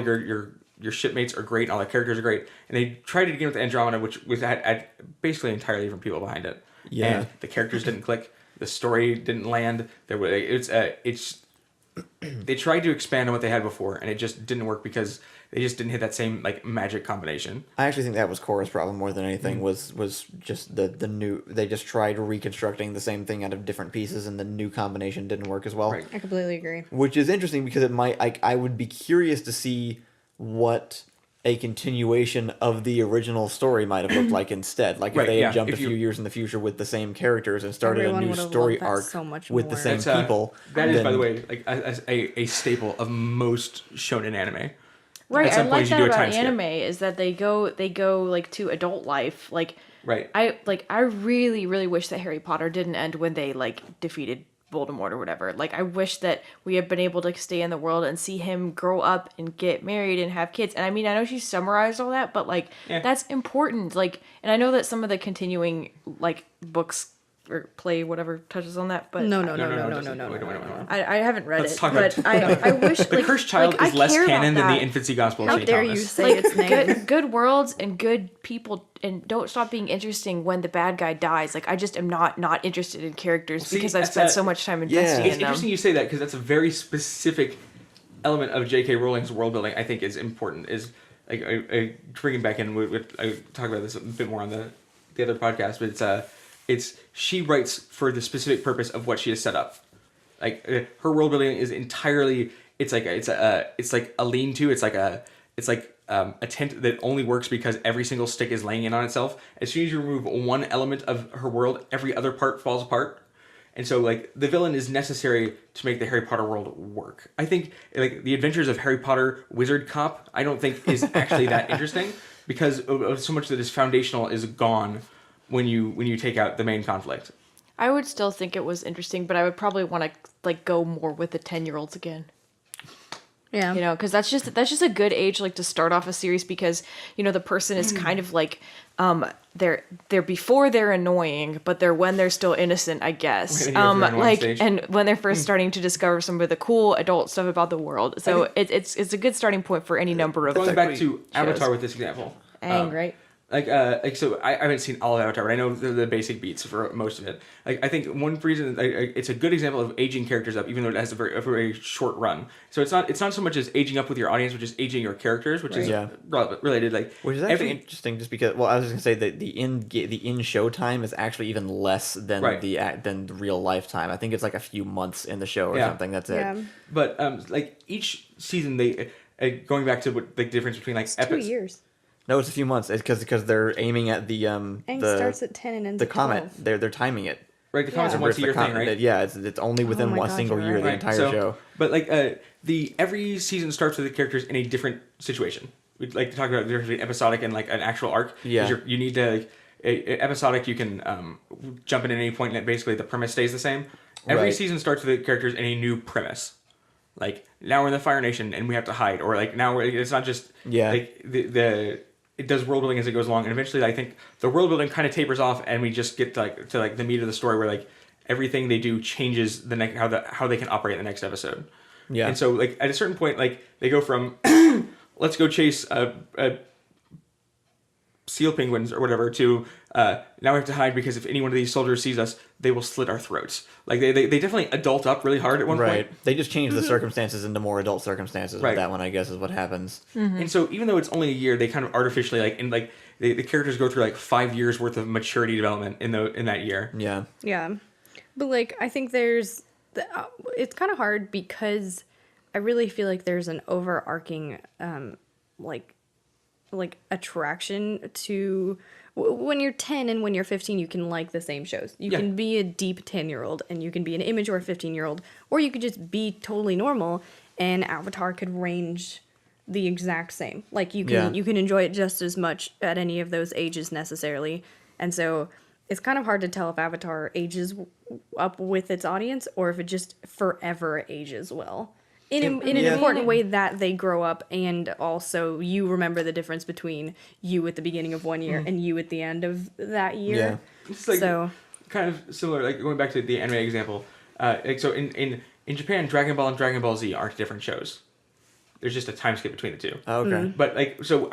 your shipmates are great, and all the characters are great. And they tried it again with Andromeda, which had basically entirely different people behind it. Yeah. And the characters didn't click. The story didn't land. There were they tried to expand on what they had before, and it just didn't work because they just didn't hit that same like magic combination. I actually think that was Korra's problem more than anything. Was just the new. They just tried reconstructing the same thing out of different pieces, and the new combination didn't work as well. Right. I completely agree. Which is interesting because it might. I would be curious to see what a continuation of the original story might have looked like instead. Like if Right, they had yeah, jumped if a few you- years in the future with the same characters and started Everyone a new would have story loved that arc so much with the more. same That's, people. That is, by the then- way, like a staple of most shonen anime. Right, At I some like point, you that do a about time skip. anime is that they go like to adult life. Like Right. I really really wish that Harry Potter didn't end when they like defeated Voldemort or whatever. Like I wish that we had been able to stay in the world and see him grow up and get married and have kids. And I mean, I know she summarized all that, but like Yeah. that's important. Like, and I know that some of the continuing like books or play whatever touches on that. But No. I haven't read Let's it, talk but about I wish The Cursed Child is less canon than the Infancy Gospel of How St. dare Thomas. you say its name? good worlds and good people, and don't stop being interesting when the bad guy dies. Like, I just am not interested in characters because I've spent so much time investing It's in them. interesting you say that because that's a very specific element of J.K. Rowling's world building. I think is important. Is like bringing back in. I talk about this a bit more on the other podcast, but it's she writes for the specific purpose of what she has set up. Like her world building is entirely. It's like a lean-to. It's like a tent that only works because every single stick is laying in on itself. As soon as you remove one element of her world, every other part falls apart. And so, like, the villain is necessary to make the Harry Potter world work. I think, like, the Adventures of Harry Potter Wizard Cop, I don't think is actually that interesting because of so much that is foundational is gone when you take out the main conflict. I would still think it was interesting, but I would probably want to like go more with the 10-year-olds again. Yeah. You know, because that's just a good age like to start off a series because, you know, the person is kind of like they're before they're annoying, but they're when they're still innocent, I guess. Like stage. and when they're first starting to discover some of the cool adult stuff about the world. So it's a good starting point for any number of Going back to shows. Avatar with this example. Right? So I haven't seen all of Avatar, but I know the basic beats for most of it. Like I think one reason it's a good example of aging characters up, even though it has a very short run. So it's not so much as aging up with your audience, which is aging your characters, which is related. Like which is actually interesting, just because. Well, I was just gonna say that the in show time is actually even less than than the real life time. I think it's like a few months in the show or something. That's it. But like each season, they going back to what the difference between like 2 years. No, it's a few months. It's because they're aiming at the And starts at 10 and ends the at comet. 12. They're timing it. Right, the comet's a once a year thing, right? Yeah, it's only within one single year, the entire show. But like every season starts with the characters in a different situation. We like to talk about the difference between episodic and like an actual arc. Yeah. You need to episodic. You can jump in at any point, and basically the premise stays the same. Every season starts with the characters in a new premise. Like now we're in the Fire Nation and we have to hide, or like now it's not just like it does world building as it goes along, and eventually I think the world building kind of tapers off, and we just get to the meat of the story where like everything they do changes the next how they can operate in the next episode. Yeah, and so like at a certain point, like they go from let's go chase seal penguins or whatever to now we have to hide because if any one of these soldiers sees us, they will slit our throats. Like they definitely adult up really hard at one point. They just change the circumstances into more adult circumstances with that one, I guess, is what happens. And so even though it's only a year, they kind of artificially the characters go through like 5 years worth of maturity development in that year. Yeah. Yeah. But like I think there's it's kind of hard because I really feel like there's an overarching like attraction to when you're 10 and when you're 15 you can like the same shows. You can be a deep 10-year-old and you can be an immature 15-year-old, or you could just be totally normal and Avatar could range the exact same. Like you can enjoy it just as much at any of those ages necessarily. And so it's kind of hard to tell if Avatar ages up with its audience or if it just forever ages well. In an important way that they grow up, and also you remember the difference between you at the beginning of one year and you at the end of that year. Yeah. It's like kind of similar, like going back to the anime example. So in Japan, Dragon Ball and Dragon Ball Z aren't different shows. There's just a time skip between the two. Oh, okay. But like, so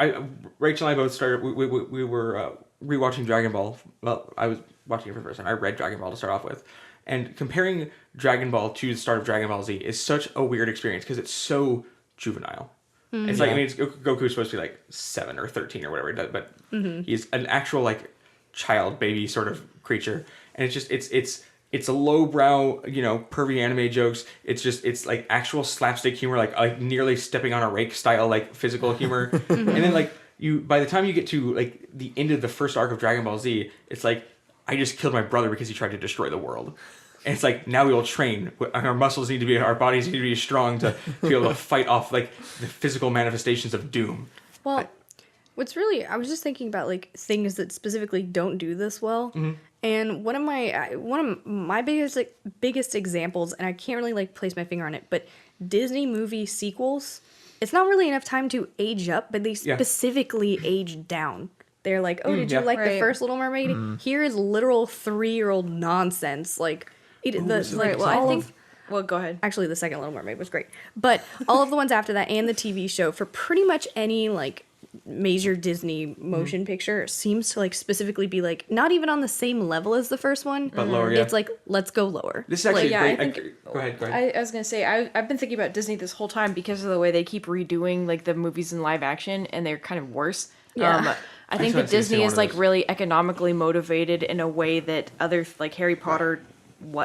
Rachel and I both started. We were rewatching Dragon Ball. Well, I was watching it for the first time. I read Dragon Ball to start off with. And comparing Dragon Ball to the start of Dragon Ball Z is such a weird experience because it's so juvenile. It's like, I mean, Goku's supposed to be like 7 or 13 or whatever it does, but he's an actual like child baby sort of creature, and it's just it's a lowbrow, pervy anime jokes. It's like actual slapstick humor, like nearly stepping on a rake style like physical humor, and then like by the time you get to like the end of the first arc of Dragon Ball Z, it's like, I just killed my brother because he tried to destroy the world. And it's like, now we will train. Our muscles need to be, our bodies need to be strong to be able to fight off like the physical manifestations of doom. Well, I was just thinking about like things that specifically don't do this well. And one of my biggest examples, and I can't really like place my finger on it, but Disney movie sequels, it's not really enough time to age up, but they specifically age down. they're like, oh, did you like the Right. first Little Mermaid? Here is literal 3-year-old nonsense. Like, Well, go ahead. actually, the second Little Mermaid was great, but all of the ones after that and the TV show for pretty much any like major Disney motion picture seems to like specifically be like not even on the same level as the first one, but lower. Yeah. It's like, let's go lower. This is actually Like, great. Go ahead. I was gonna say I've been thinking about Disney this whole time because of the way they keep redoing like the movies in live action, and they're kind of worse. Yeah. I think that just wanted to see Disney one is of like those. really economically motivated in a way that other like Harry Potter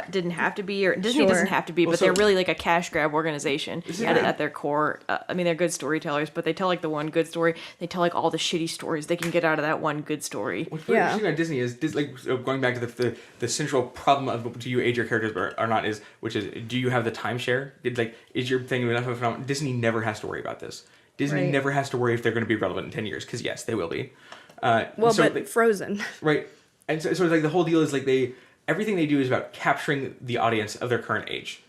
didn't have to be, or Disney Sure. doesn't have to be, Well, but so- they're really like a cash grab organization is at their core. I mean, they're good storytellers, but they tell like the one good story. They tell like all the shitty stories they can get out of that one good story. What's very Yeah. interesting about Disney is like going back to the central problem of do you age your characters or not is which is do you have the timeshare? Is your thing enough of a phenomenon? Disney never has to worry about this. Disney Right. never has to worry if they're going to be relevant in 10 years because yes, they will be. Well, so but Frozen. right, and so it's like the whole deal is like everything they do is about capturing the audience of their current age,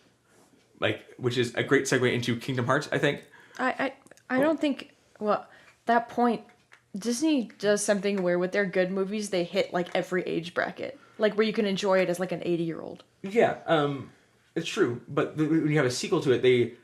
like which is a great segue into Kingdom Hearts, I think. I don't think, well, that point, Disney does something where with their good movies they hit like every age bracket, like where you can enjoy it as like an 80-year-old. Yeah, it's true. But when you have a sequel to it,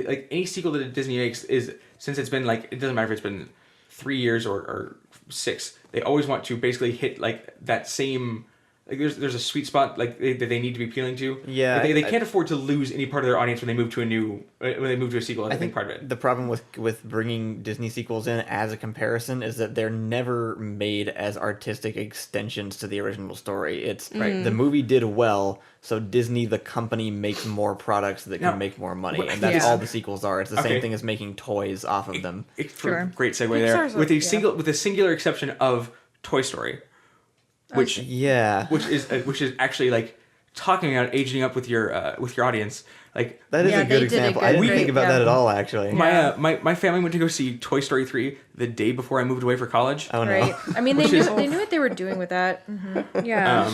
like any sequel that Disney makes is since it's been like it doesn't matter if it's been 3 years or 6, they always want to basically hit like that same. Like there's a sweet spot like that they need to be appealing to. Yeah, Like, they can't afford to lose any part of their audience when they move to a sequel. I think part of it. The problem with bringing Disney sequels in as a comparison is that they're never made as artistic extensions to the original story. It's the movie did well, so Disney, the company, makes more products that can make more money, and that's all the sequels are. It's the same thing as making toys off of them. Sure. Great segue Pixar's there. With a singular exception of Toy Story, which which is actually like talking about aging up with your audience. Like That is Yeah, a they good did a example. good- I didn't great- think about that at all, actually. my family went to go see Toy Story 3 the day before I moved away for college. Oh no. Right. I mean, they Which knew, is- they knew what they were doing with that. Mm-hmm. Yeah.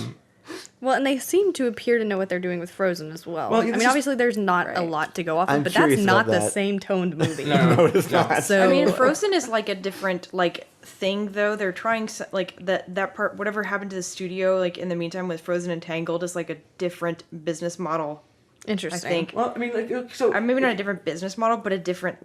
Well, and they seem to appear to know what they're doing with Frozen as well. Well, I this mean, is- obviously, there's not a Right. lot to go off I'm of, but that's curious not about the that. same toned movie. No, it's not. So I mean, Frozen is like a different like thing though. They're trying like that part. Whatever happened to the studio, like in the meantime with Frozen and Tangled, is like a different business model. interesting. I think. Well, I mean, like so. Maybe not a different business model, but a different.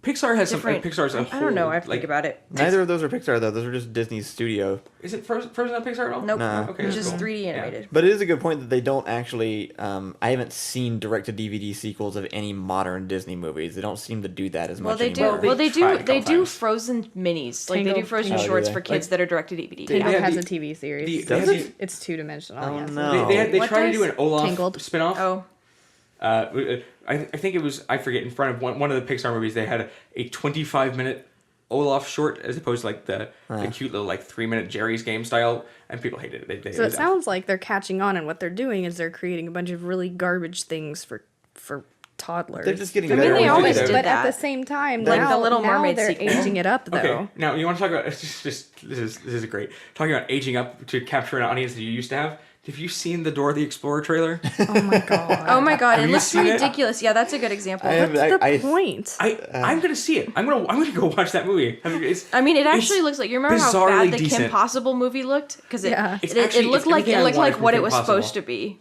Pixar has different- Pixar's a whole. I don't know. I have to like, think about it. Neither of those are Pixar, though. Those are just Disney's studio. Is it Frozen on Pixar at all? Nope. No. Okay, It's that's just cool. 3D Yeah. animated. But it is a good point that they don't actually. I haven't seen direct-to-DVD sequels of any modern Disney movies. They don't seem to do that as Well, much they do. anymore. They Well, they tried a do. They couple do times. Frozen minis. Like they do Tangled- Frozen Tangled. shorts Oh, do for they? kids that are direct to DVD. They- Tangled have has the- a TV series. they have the- It's two-dimensional. Oh, yes. no. They What tried to does? do an Olaf Tangled. spinoff. Oh, I think it was I forget in front of one of the Pixar movies they had a 25-minute Olaf short as opposed to like the cute little like 3-minute Jerry's Game style, and people hated it. So it sounds like they're catching on, and what they're doing is they're creating a bunch of really garbage things for toddlers. They're just getting I mean, better. they at always what did they But do. at that. the same time, Like now, the Little now Mermaid they're sequel. aging it up, though. Okay, now you want to talk about this is great. Talking about aging up to capture an audience that you used to have. Have you seen the Dora the Explorer trailer? Oh my god. oh my god! Have It you looks seen it? ridiculous. Yeah, that's a good example. I have- What's the I- point? I'm gonna see it. I'm gonna go watch that movie. I mean, it actually it's looks like you remember how bizarrely bad the decent. Kim Possible movie looked because it, Yeah. It's it, actually- it looked it's like everything I wanted like from what it Kim was Possible. supposed to be.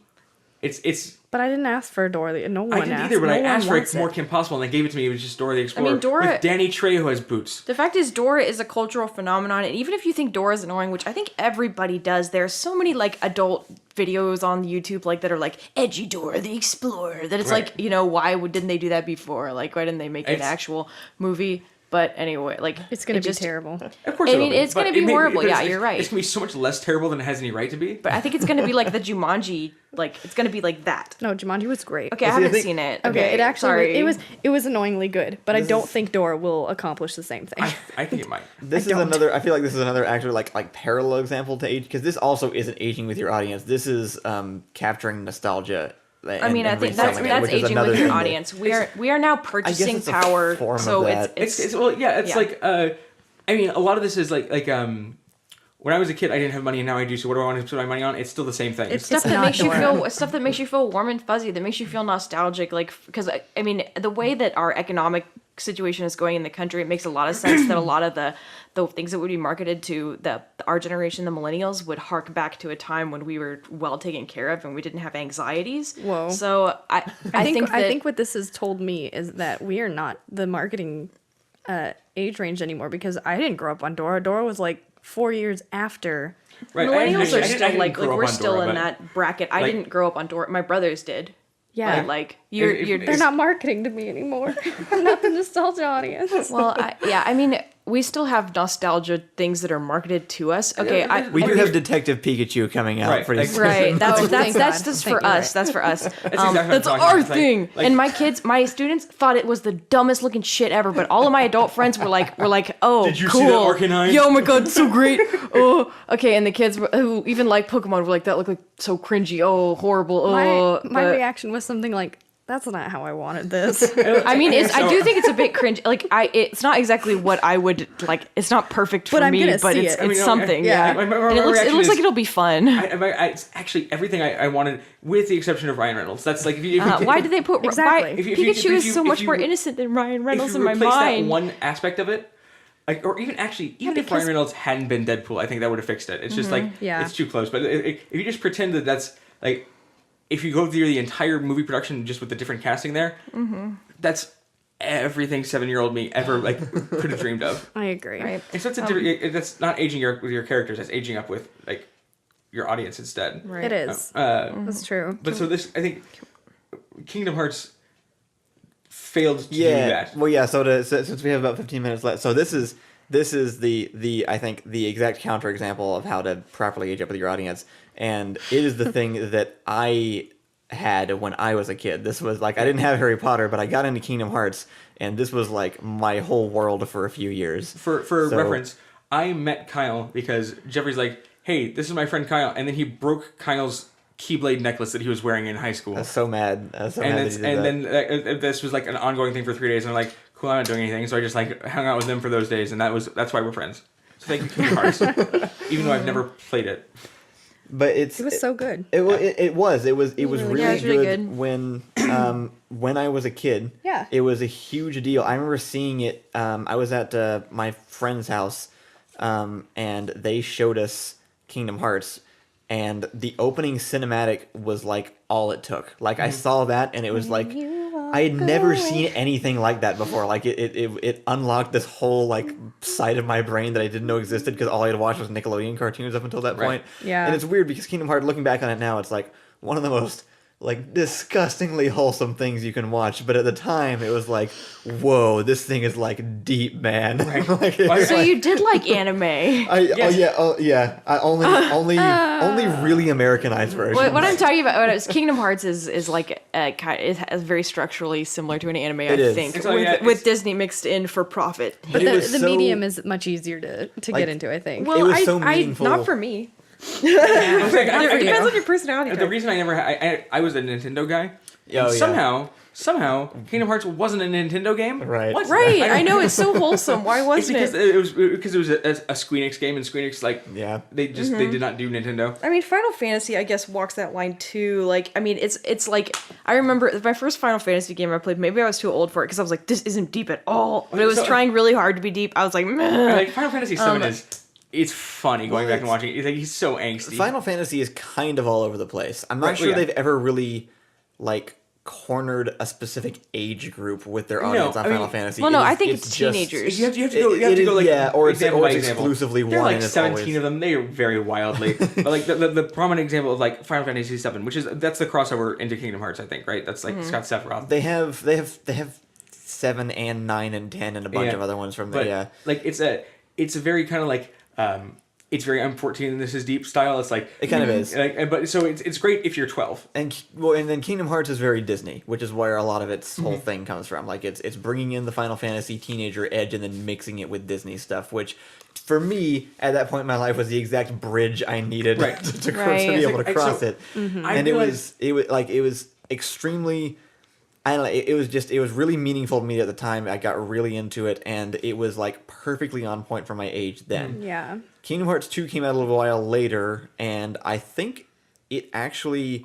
It's But I didn't ask for Dora. No one I didn't asked. either, but no I one asked for wants more it. Kim Possible, and they gave it to me. It was just Dora the Explorer. Dora- with Danny Trejo as Boots. The fact is, Dora is a cultural phenomenon, and even if you think Dora's annoying, which I think everybody does, there's so many like adult videos on YouTube like that are like edgy Dora the Explorer that it's Right. like, why didn't they do that before? Like, why didn't they make an It's- actual movie? But anyway, like It's gonna it be just- terrible. Of course, I it will mean, be, it's but gonna be it may- horrible. but Yeah, it's- you're right. It's gonna be so much less terrible than it has any right to be. But I think it's gonna be like the Jumanji, like it's gonna be like that. No, Jumanji was great. Okay, I See, I haven't think- seen it. Okay, it actually sorry. it was annoyingly good, but I don't think Dora will accomplish the same thing. I think it might. This is another. I feel like this is another actually like parallel example to age because this also isn't aging with your audience. This is capturing nostalgia. I mean, I think reselling that's it, which is aging another with your thing that- audience. We are now purchasing it's a power, form of so that. it's Well, yeah, it's yeah. like I mean, a lot of this is like when I was a kid, I didn't have money, and now I do. So what do I want to spend my money on? It's still the same thing. It's stuff that not makes you Dora. feel stuff that makes you feel warm and fuzzy, that makes you feel nostalgic. Like, because I mean, the way that our economic situation is going in the country, it makes a lot of sense that a lot of the things that would be marketed to our generation, the millennials, would hark back to a time when we were well taken care of and we didn't have anxieties. Whoa. So I think what this has told me is that we are not the marketing age range anymore, because I didn't grow up on Dora. Dora was like 4 years after. Right. Millennials are still like we're still in that bracket. I didn't grow up on Dora. My brothers did. Yeah. But like you're they're not marketing to me anymore. I'm not the nostalgia audience. Well, I mean, we still have nostalgia things that are marketed to us. Okay, we do have Detective Pikachu coming out pretty soon. Right. That's thank that's God. just Thank for you, us. right. That's for us. That's That's our thing. And my students thought it was the dumbest looking shit ever. But all of my adult friends were like, oh, Did you cool. see that Arcanine? Yo, my God, so great. Oh, okay. And the kids who even like Pokemon were like, that looked like so cringy. Oh, horrible. Oh, My reaction was something like, that's not how I wanted this. I mean, I do think it's a bit cringe. Like, it's not exactly what I would like. It's not perfect for But I'm me, gonna but see it's it. I mean, something. yeah. Yeah, My and it reaction looks is- like it'll be fun. It's actually everything I wanted, with the exception of Ryan Reynolds. That's like if you Why did they put Exactly. Pikachu is so much more innocent than Ryan Reynolds in my replace mind. that one aspect of it, like, or even if Ryan Reynolds hadn't been Deadpool, I think that would have fixed it. It's just like Yeah. it's too close. But if you just pretend that that's like, if you go through the entire movie production just with the different casting there, that's everything 7-year-old me ever like could have dreamed of. I agree. Right. And so that's not aging with your characters. That's aging up with like your audience instead. Right. It is. That's true. But so this, I think, Kingdom Hearts failed to do Yeah. that. Well, yeah. So since we have about 15 minutes left, so this is the I think the exact counterexample of how to properly age up with your audience, and it is the thing that I had when I was a kid. This was like, I didn't have Harry Potter, but I got into Kingdom Hearts, and this was like my whole world for a few years. For reference, I met Kyle because Jeffrey's like, hey, this is my friend Kyle, and then he broke Kyle's Keyblade necklace that he was wearing in high school. I was so mad. I was so mad that he did and that. then this was like an ongoing thing for 3 days, and I'm like, cool, I'm not doing anything, so I just like hung out with them for those days, and that's why we're friends. So thank you, Kingdom Hearts, even though I've never played it. But It was so good. It was really really good, good. when I was a kid. Yeah. It was a huge deal. I remember seeing it. I was at my friend's house, and they showed us Kingdom Hearts, and the opening cinematic was like all it took. Like I saw that, and it was like I had never seen anything like that before. Like it unlocked this whole like side of my brain that I didn't know existed, because all I had watched was Nickelodeon cartoons up until that point. Yeah. And it's weird because Kingdom Hearts, looking back on it now, it's like one of the most like disgustingly wholesome things you can watch. But at the time, it was like, whoa, this thing is like deep, man. Right. So you did like anime. Oh yeah. I only really Americanized version. What I'm talking about is Kingdom Hearts is like it is very structurally similar to an anime. I is. think So, yeah, with Disney mixed in for profit. But it was the so- medium is much easier to Like, get into, I think. It was so meaningful. not for me. It It depends on your personality. The reason I never I was a Nintendo guy. Oh, yeah. Somehow Kingdom Hearts wasn't a Nintendo game. Right. What? Right, don't- I know, it's so wholesome. Why It's wasn't because it? it was a Squeenix game, and Squeenix Yeah. they did not do Nintendo. I mean, Final Fantasy, I guess, walks that line too. Like, I mean, it's like, I remember my first Final Fantasy game I played, maybe I was too old for it, because I was like, this isn't deep at all. But it was So- trying really hard to be deep. I was like, meh. Like Final Fantasy VII it's funny going back and watching it. He's so angsty. Final Fantasy is kind of all over the place. I'm not Right, sure yeah. they've ever really like cornered a specific age group with their audience on I mean- Final Fantasy. Well, no, It is- I think it's just- teenagers. You have to go. You have It to go is- like yeah, or it's example by example. exclusively There are one, like and it's 17 always- of them. They vary wildly. But like the prominent example of like Final Fantasy VII, which is that's the crossover into Kingdom Hearts, I think, right? That's like Scott Sephiroth. They have 7 and 9 and 10 and a bunch of other ones from But there. Yeah. like it's a very kind of like it's very I'm 14 and this is deep style. It's like It kind of is. Like, but so it's great if you're 12. And then Kingdom Hearts is very Disney, which is where a lot of its whole thing comes from. Like it's bringing in the Final Fantasy teenager edge and then mixing it with Disney stuff, which for me at that point in my life was the exact bridge I needed Right. to Right. be able to Like, cross so- it. I And it realized- was extremely. I don't know. It was really meaningful to me at the time. I got really into it, and it was like perfectly on point for my age then. Yeah. Kingdom Hearts 2 came out a little while later, and I think it actually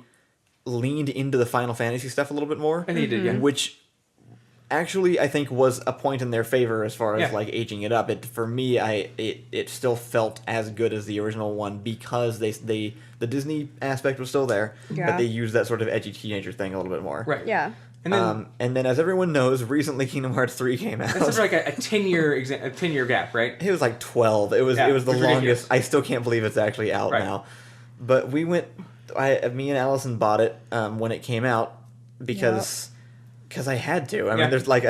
leaned into the Final Fantasy stuff a little bit more. And they did, yeah. Which, actually, I think, was a point in their favor as far as like aging it up. For me, it still felt as good as the original one because the Disney aspect was still there, but they used that sort of edgy teenager thing a little bit more. Right. Yeah. And then, as everyone knows, recently Kingdom Hearts 3 came out. It's like a 10-year gap, right? It was like 12. It was the longest. Ridiculous. I still can't believe it's actually out now. But me and Allison bought it when it came out because I had to. I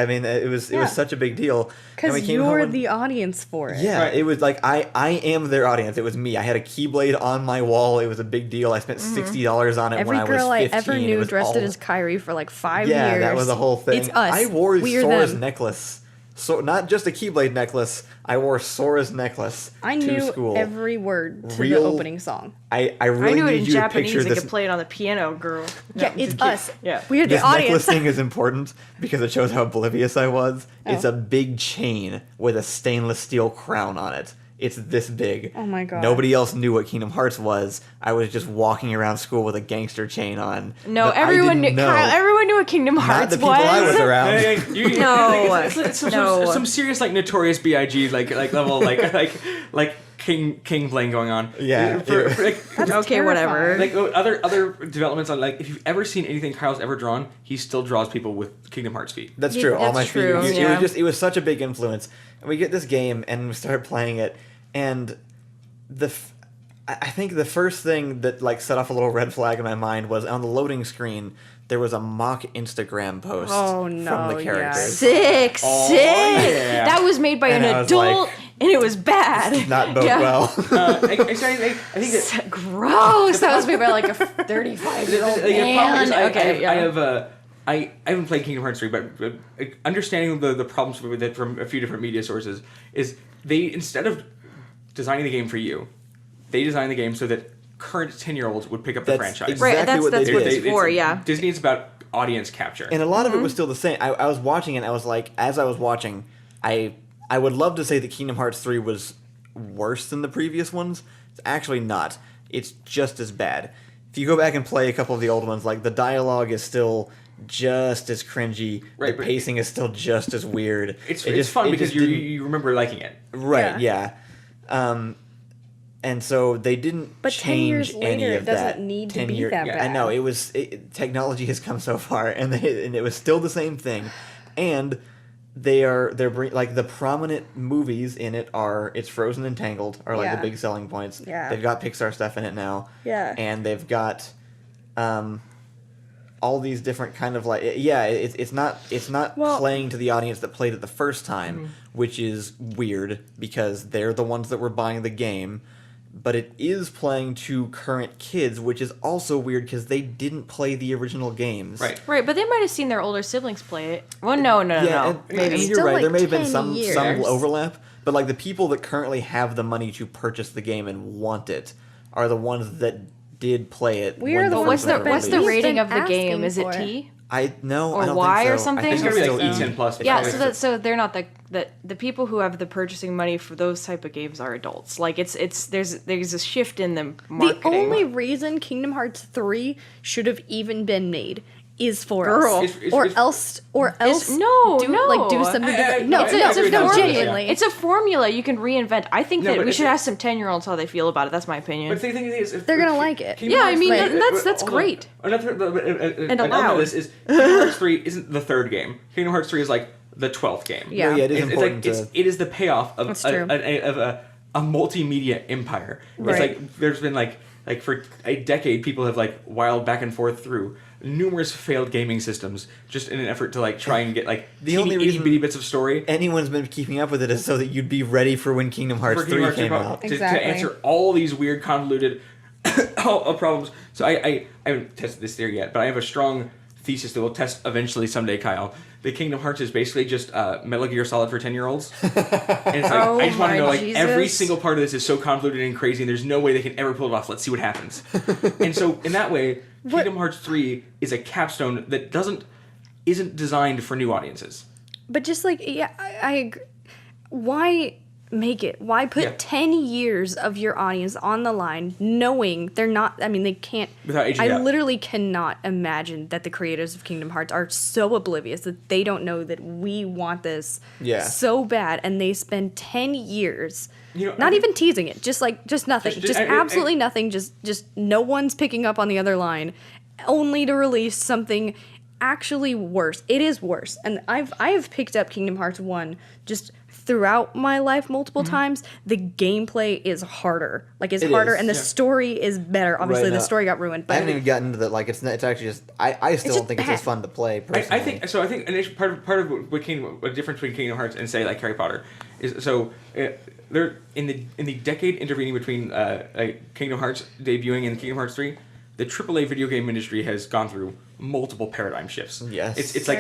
mean, it was such a big deal. Because you're the audience for it. Yeah, it was like I am their audience. It was me. I had a Keyblade on my wall. It was a big deal. I spent $60 on it when I was 15. Every girl I ever knew dressed it as Kyrie for like 5 years. Yeah, that was the whole thing. It's us. I wore Sora's them. necklace. So not just a Keyblade necklace. I wore Sora's necklace I to knew school. every word to the opening song. I really knew it need in you Japanese to picture and this. could play it on the piano, girl. Yeah, it's us. Yeah. We're the This necklace audience. thing is important because it shows how oblivious I was. It's a big chain with a stainless steel crown on it. It's this big. Oh my god. Nobody else knew what Kingdom Hearts was. I was just walking around school with a gangster chain on. No, But I everyone didn't knew. know. Kyle, everyone knew what Kingdom Not Hearts the people I was around. No. Some serious like Notorious B.I.G. like level like King playing going on. Yeah. Okay, whatever. Like other developments on like if you've ever seen anything Kyle's ever drawn, he still draws people with Kingdom Hearts feet. That's true. All my true, figures. It was such a big influence. And we get this game and we started playing it, and I think the first thing that like set off a little red flag in my mind was on the loading screen there was a mock Instagram post from the characters. Sick. Yeah. That was made by an adult, and it was bad. Not bode well. I think that Gross. That was made by like a 35-year-old man. I haven't played Kingdom Hearts 3, but understanding the problems with it from a few different media sources is they, instead of designing the game for you, they designed the game so that current 10-year-olds would pick up the franchise. Exactly Right, that's what what they it's did. for, yeah. Disney is about audience capture. And a lot of it was still the same. I was watching it and I was like, as I was watching, I would love to say that Kingdom Hearts 3 was worse than the previous ones. It's actually not. It's just as bad. If you go back and play a couple of the old ones, like the dialogue is still just as cringy. Right, the pacing is still just as weird. It's fun because you remember liking it. Right, yeah. And so they didn't But 10 years change any later, of it that. doesn't need to be that bad. I know, technology has come so far, and it was still the same thing. And they're like the prominent movies in it it's Frozen and Tangled are like the big selling points. Yeah. They've got Pixar stuff in it now. Yeah. And they've got all these different kind of like it's not playing to the audience that played it the first time, which is weird because they're the ones that were buying the game. But it is playing to current kids, which is also weird because they didn't play the original games. Right. Right, but they might have seen their older siblings play it. Well, no. And Maybe. you're Still right. like There may have been 10 some years. overlap, but like the people that currently have the money to purchase the game and want it are the ones that did play it. We are the But ones what's the We've rating been of the game? asking Is it for it. T? I don't Y think so. or something? I think It's it's gonna be still like E10 plus. Yeah, probably. so they're not the people who have the purchasing money for those type of games are adults. Like there's a shift in the marketing. The only reason Kingdom Hearts 3 should have even been made is for Girl. us. Or else no. do something different. No, it's genuinely. It's a formula you can reinvent. I think that but we it's should ask some 10-year-olds how they feel about it. That's my opinion. But the thing is, They're gonna like it. Kingdom Yeah, I Hearts mean, 3 that's great. Another And element allowed. of this is Kingdom Hearts 3 isn't the third game. Kingdom Hearts 3 is like the 12th game. Yeah. No, yeah, it is It's important like to... it is the payoff of That's true. a multimedia empire. Right. It's like there's been like for a decade people have like whiled back and forth through numerous failed gaming systems just in an effort to like try and get like The only itty reason- bitty bits of story Anyone's been keeping up with it is so that you'd be ready for when Kingdom Hearts for Kingdom 3 Hearts came 3 out. to Exactly. answer all these weird convoluted problems. So I haven't tested this theory yet, but I have a strong thesis that we'll test eventually someday, Kyle. The Kingdom Hearts is basically just Metal Gear Solid for 10-year-olds. And it's like, Oh I just want to my know, like, every Jesus. single part of this is so convoluted and crazy, and there's no way they can ever pull it off. Let's see what happens. And so, in that way, Kingdom Hearts 3 is a capstone that isn't designed for new audiences. But just like, I agree. Why make it? Why put 10 years of your audience on the line knowing they're not, I mean, they can't, Without aging I out. literally cannot imagine that the creators of Kingdom Hearts are so oblivious that they don't know that we want this so bad, and they spend 10 years not even teasing it, just nothing, just absolutely nothing, just no one's picking up on the other line, only to release something actually worse. It is worse, and I have picked up Kingdom Hearts 1 just throughout my life multiple times. The gameplay is harder, it's harder, and the story is better. Obviously, the story got ruined, but I haven't even gotten into that. Like, it's actually just I still don't think it's as fun to play. Personally, I think so. I think part of what difference between Kingdom Hearts and say like Harry Potter is they're in the decade intervening between Kingdom Hearts debuting and Kingdom Hearts 3. The AAA video game industry has gone through multiple paradigm shifts. Yes. It's like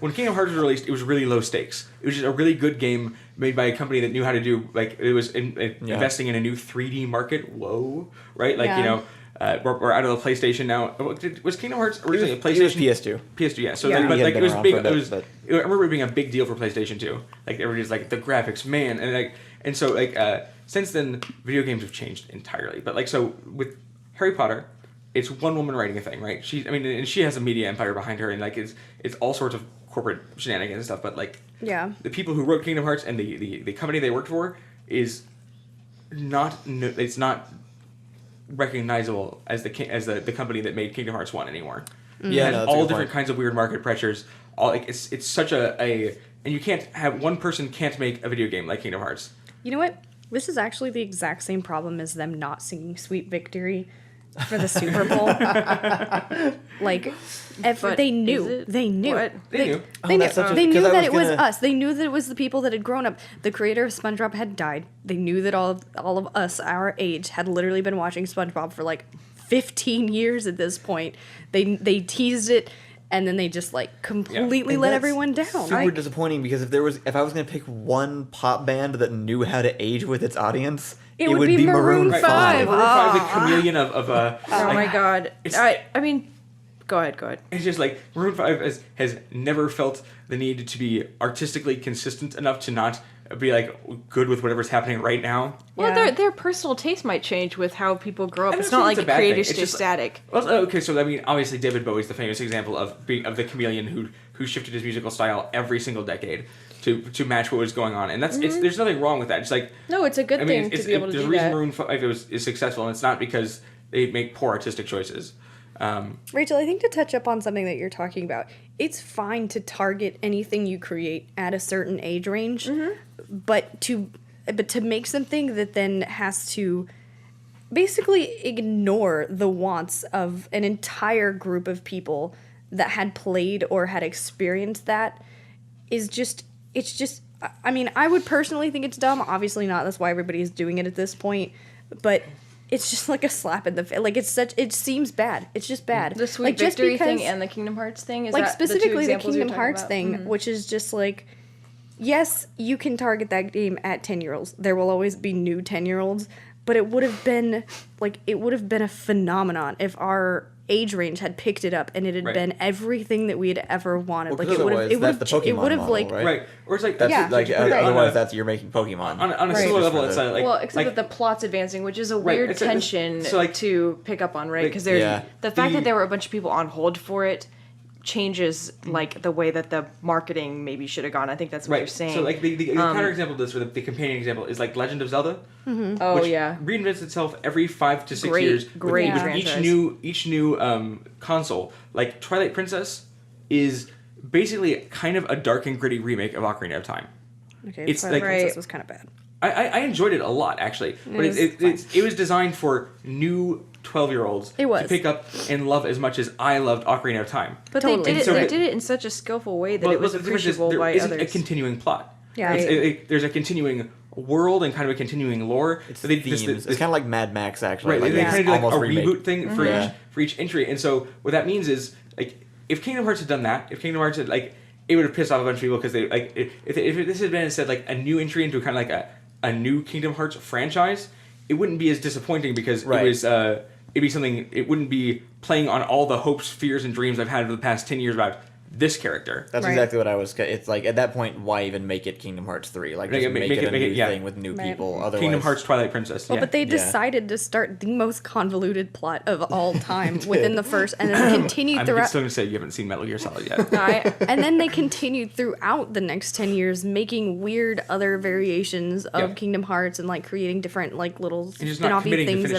when Kingdom Hearts was released, it was really low stakes. It was just a really good game made by a company that knew how to do, it was investing in a new 3D market. Whoa, right? We're out of the PlayStation now. Was Kingdom Hearts originally a PlayStation? It was PS2. PS2, yeah. So Yeah. but it was big. I I remember it being a big deal for PlayStation 2. Like everybody's like the graphics, man, and so since then video games have changed entirely. But so with Harry Potter, it's one woman writing a thing, right? And she has a media empire behind her, and it's all sorts of corporate shenanigans and stuff. But the people who wrote Kingdom Hearts and the company they worked for is not recognizable as the company that made Kingdom Hearts 1 anymore. Yeah, it has all different kinds of weird market pressures. It's such and you can't have one person can't make a video game like Kingdom Hearts. You know what? This is actually the exact same problem as them not singing "Sweet Victory" for the Super Bowl. They knew. They knew. What? They knew. They knew. They knew that it was us. They knew that it was the people that had grown up. The creator of SpongeBob had died. They knew that all of us, our age, had literally been watching SpongeBob for 15 years at this point. They teased it, and then they just completely let everyone down. Super disappointing, because if I was going to pick one pop band that knew how to age with its audience, it would be Maroon 5. Maroon 5, the chameleon of oh my god. Go ahead. It's just Maroon 5 has never felt the need to be artistically consistent enough to not be good with whatever's happening right now. Well, their personal taste might change with how people grow up. It's not like creators stay static. Well, okay, so obviously David Bowie's the famous example of the chameleon who shifted his musical style every single decade to match what was going on, and there's nothing wrong with that. It's no, it's a good thing to be able to do that. There's a reason Maroon 5 is successful, and it's not because they make poor artistic choices. Rachel, I think to touch up on something that you're talking about, it's fine to target anything you create at a certain age range, but to make something that then has to basically ignore the wants of an entire group of people that had played or had experienced that I mean, I would personally think it's dumb. Obviously not. That's why everybody's doing it at this point. But it's just a slap in the face. It seems bad. It's just bad. The Sweet Victory thing and the Kingdom Hearts thing? Is that specifically the Kingdom Hearts thing, which is just yes, you can target that game at 10-year-olds. There will always be new 10-year-olds. But it would have been a phenomenon if our age range had picked it up and it had been everything that we had ever wanted. Well, it would have right. Or it's otherwise you're making Pokemon on a similar level. It's except that the plot's advancing, which is a weird tension to pick up on, right? Because there's the fact that there were a bunch of people on hold for it changes the way that the marketing maybe should have gone. I think that's what you're saying. So the counter example of this, or the companion example, is Legend of Zelda. Mm-hmm. Oh, which reinvents itself every 5 to 6 years. Great with each new console. Twilight Princess is basically kind of a dark and gritty remake of Ocarina of Time. Okay, Twilight Princess was kind of bad. I enjoyed it a lot, actually, but it was designed for new 12-year-olds to pick up and love as much as I loved Ocarina of Time. But they did it in such a skillful way that it was appreciable by others. There isn't a continuing plot. Yeah, there's a continuing world and kind of a continuing lore. It's themes. It's kind of like Mad Max, actually. Right, they kind of do a reboot thing for each entry. And so what that means is, if Kingdom Hearts had done that, if Kingdom Hearts had, it would have pissed off a bunch of people, because they, if this had been instead, a new entry into kind of a new Kingdom Hearts franchise, it wouldn't be as disappointing, because it was it'd be something. It wouldn't be playing on all the hopes, fears, and dreams I've had for the past 10 years about this character. That's exactly what I was. It's like at that point, why even make it Kingdom Hearts 3? Like just make it a new thing with new people. Otherwise, Kingdom Hearts Twilight Princess. Well, but they decided to start the most convoluted plot of all time within the first, and then continued throughout. I'm still gonna say you haven't seen Metal Gear Solid yet. And then they continued throughout the next 10 years, making weird other variations of Kingdom Hearts and like creating different like little spin-offy things.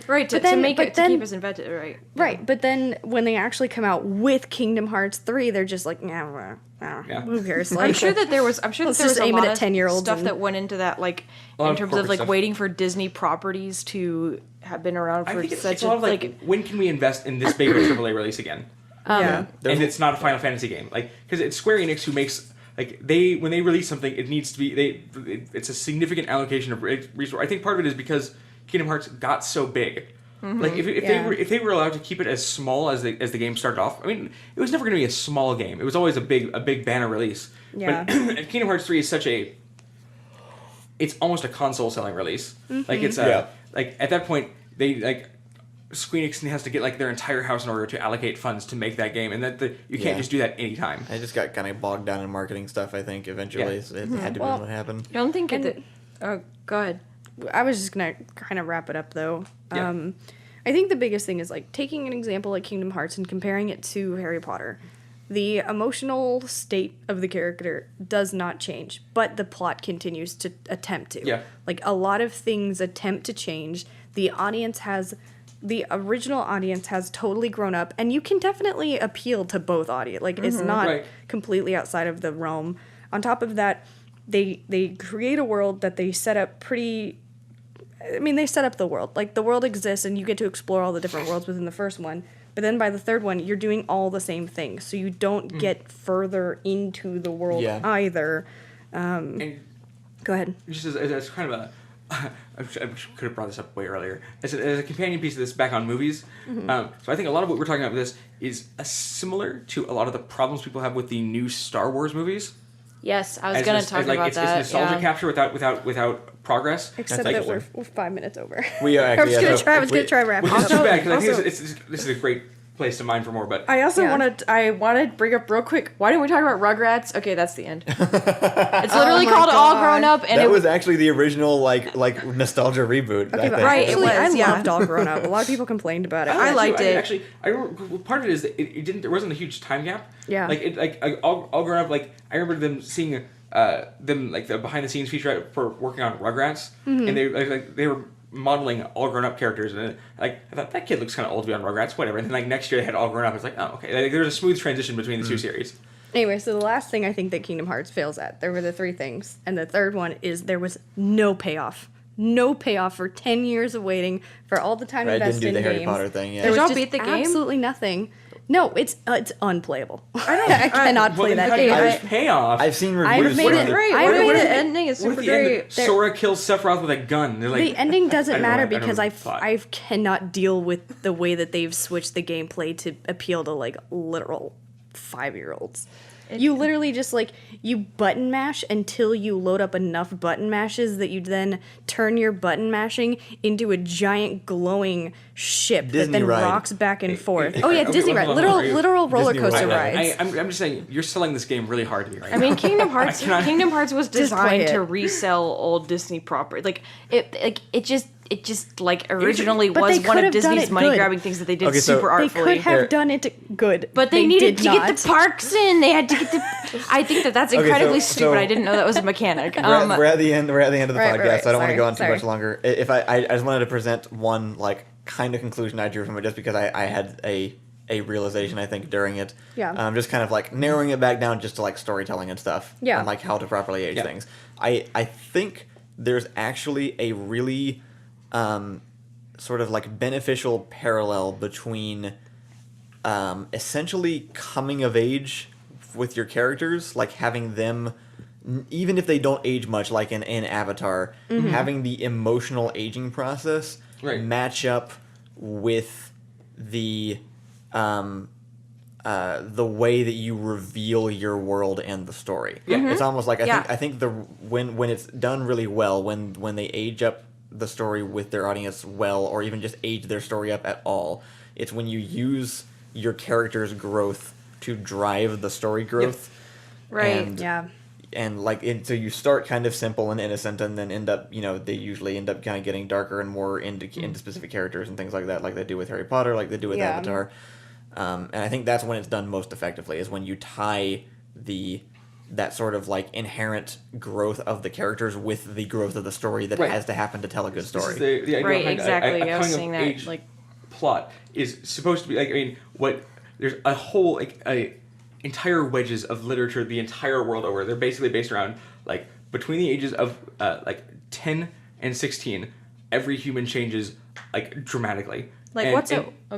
Right, to make it to keep us invested. Right, but then when they actually come out with Kingdom Hearts 3, they're just like, who cares? Like, I'm sure that there was a aim lot it at of 10-year-olds stuff that went into that, like in terms of like stuff. waiting for Disney properties to have been around for it's a lot of like when can we invest in this big of a AAA release again? Yeah. And it's not a Final Fantasy game, like because it's Square Enix who makes like when they release something, it needs to be it's a significant allocation of resource. I think part of it is because Kingdom Hearts got so big. Mm-hmm. Like if they were allowed to keep it as small as the game started off, I mean, it was never going to be a small game. It was always a big banner release. Yeah. But Kingdom Hearts 3 is such it's almost a console selling release. Mm-hmm. Like it's like at that point they like Square Enix has to get like their entire house in order to allocate funds to make that game, and you can't just do that anytime. I just got kind of bogged down in marketing stuff. I think eventually so it had to be what happened. I don't think oh, go ahead. I was just gonna kind of wrap it up though. Yeah. I think the biggest thing is like taking an example like Kingdom Hearts and comparing it to Harry Potter. The emotional state of the character does not change, but the plot continues to attempt to. Yeah. Like a lot of things attempt to change. The original audience has totally grown up, and you can definitely appeal to both audience. Like it's not completely outside of the realm. On top of that, they create a world that they set up they set up the world. Like, the world exists, and you get to explore all the different worlds within the first one. But then by the third one, you're doing all the same things. So you don't get further into the world either. Go ahead. Just as kind of I could have brought this up way earlier. As a companion piece of this back on movies. So I think a lot of what we're talking about with this is similar to a lot of the problems people have with the new Star Wars movies. Yes, I was going to talk about that. It's nostalgia capture without progress. Except that we're 5 minutes over. We are actually. I was going to try wrapping up. Which is too bad, because I think this is a great place to mine for more. But I also want to bring up real quick. Why didn't we talk about Rugrats? Okay, that's the end. It's literally called All Grown Up, and that was actually the original like nostalgia reboot. Okay, but right, I loved All Grown Up. A lot of people complained about it. I liked it. Actually, part of it is that it didn't. There wasn't a huge time gap. Yeah. All Grown Up. Like I remember them seeing them like the behind the scenes feature for working on Rugrats, and they were modeling all grown up characters, and like I thought that kid looks kind of old to be on Rugrats, whatever. And then like next year they had All Grown Up. It's like, oh, okay. Like, there's a smooth transition between the two series. Anyway, so the last thing I think that Kingdom Hearts fails at, there were the three things, and the third one is there was no payoff. No payoff for 10 years of waiting for all the time invested in games. Didn't do the Harry Potter thing. Yeah. There was y'all just beat the game? Absolutely nothing. No, it's unplayable. I cannot play that game. There's payoff. I've seen reviews. The ending is super great. Sora kills Sephiroth with a gun. They're like, the ending doesn't matter because I cannot deal with the way that they've switched the gameplay to appeal to like literal 5-year-olds. You literally just like you button mash until you load up enough button mashes that you then turn your button mashing into a giant glowing ship that then rocks back and forth. Disney ride, literal roller coaster rides. I'm just saying you're selling this game really hard to me right now. I mean, Kingdom Hearts was designed to resell old Disney property. Like it just like originally was one of Disney's money grabbing things that they did super artfully. They could have done it good, but they needed to get the parks in. They had to get the. I think that's incredibly stupid. I didn't know that was a mechanic. We're at the end. We're at the end of the podcast. So I don't want to go on too much longer. If I just wanted to present one like kind of conclusion I drew from it, just because I had a realization I think during it. Yeah. Just kind of like narrowing it back down just to like storytelling and stuff. Yeah. And like how to properly age things. I think there's actually a really sort of like beneficial parallel between essentially coming of age with your characters, like having them, even if they don't age much, like in Avatar, having the emotional aging process match up with the way that you reveal your world and the story. Yeah. It's almost like I think when it's done really well, when they age up the story with their audience well, or even just age their story up at all, it's when you use your character's growth to drive the story growth. Right. And so you start kind of simple and innocent, and then end up, they usually end up kind of getting darker and more into specific characters and things like that, like they do with Harry Potter, like they do with Avatar. And I think that's when it's done most effectively, is when you tie that sort of like inherent growth of the characters with the growth of the story that has to happen to tell a good story. This is the idea right, behind exactly. A I was coming saying of that. age Like, plot is supposed to be there's a whole entire wedges of literature the entire world over. They're basically based around like between the ages of 10 and 16, every human changes like dramatically. Like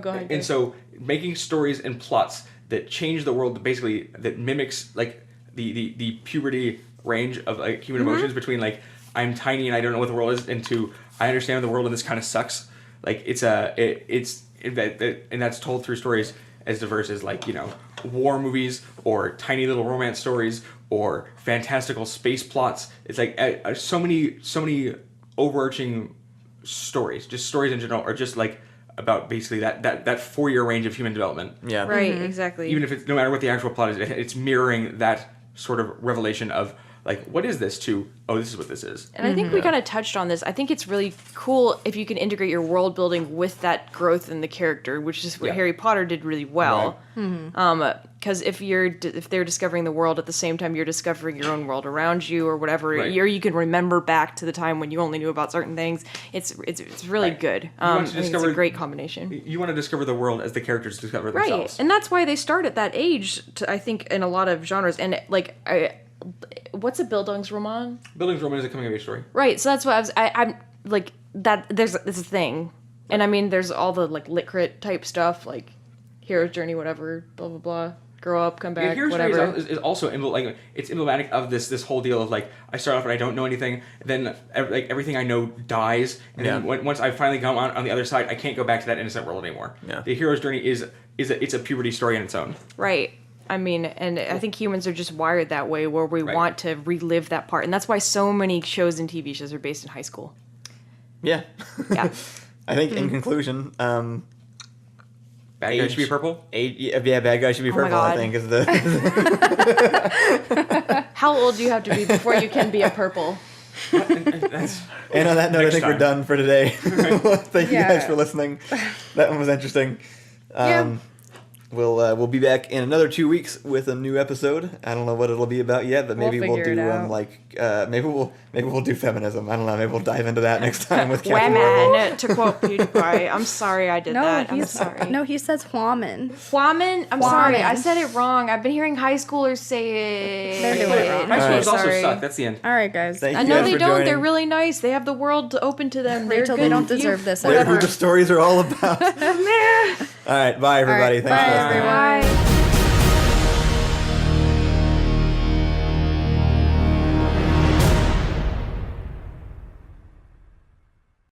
go ahead. And so making stories and plots that change the world, basically that mimics like the puberty range of like human emotions between like I'm tiny and I don't know what the world is, into I understand the world and this kind of sucks. Like and that's told through stories as diverse as like war movies or tiny little romance stories or fantastical space plots. It's like so many overarching stories, just stories in general, are just like about basically that 4-year range of human development. Yeah. Right, exactly. Even if it's no matter what the actual plot is, it's mirroring that sort of revelation of like, what is this to, oh, this is what this is. And I think we kind of touched on this. I think it's really cool if you can integrate your world building with that growth in the character, which is what Harry Potter did really well. Because if they're discovering the world at the same time you're discovering your own world around you or whatever, or you can remember back to the time when you only knew about certain things. It's really good. I think it's a great combination. You want to discover the world as the characters discover themselves. Right, and that's why they start at that age. I think in a lot of genres, and like what's a Bildungsroman? Bildungsroman is a coming of age story. Right, so that's what I'm like that. There's a thing, and I mean there's all the like lit crit type stuff like hero's journey, whatever, blah blah blah. Grow up, come back, whatever. Is also it's emblematic of this whole deal of like I start off and I don't know anything, then like everything I know dies, and then once I finally come on the other side, I can't go back to that innocent world anymore. Yeah. The hero's journey is a puberty story in its own. Right. I mean, and I think humans are just wired that way, where we want to relive that part, and that's why so many shows and TV shows are based in high school. Yeah. Yeah. I think in conclusion, bad guy should be purple. Bad guy should be purple. God. I think is the. How old do you have to be before you can be a purple? And on that note, I think we're done for today. Thank you guys for listening. That one was interesting. We'll be back in another 2 weeks with a new episode. I don't know what it'll be about yet, but maybe we'll do maybe we'll do feminism. I don't know. Maybe we'll dive into that next time with Women, to quote PewDiePie. I'm sorry I did that. I'm sorry. No, he says Hwamen. Hwamen? I'm sorry. I said it wrong. I've been hearing high schoolers say it. They're doing it wrong. High schoolers also Sorry. suck. That's the end. All right, guys. Thank I you know guys they for don't. joining. They're really nice. They have the world open to them. They're Rachel, good. they don't deserve this They're ever. who the stories are all about. All right, bye everybody. All right, Thanks for bye, listening. everyone. Bye.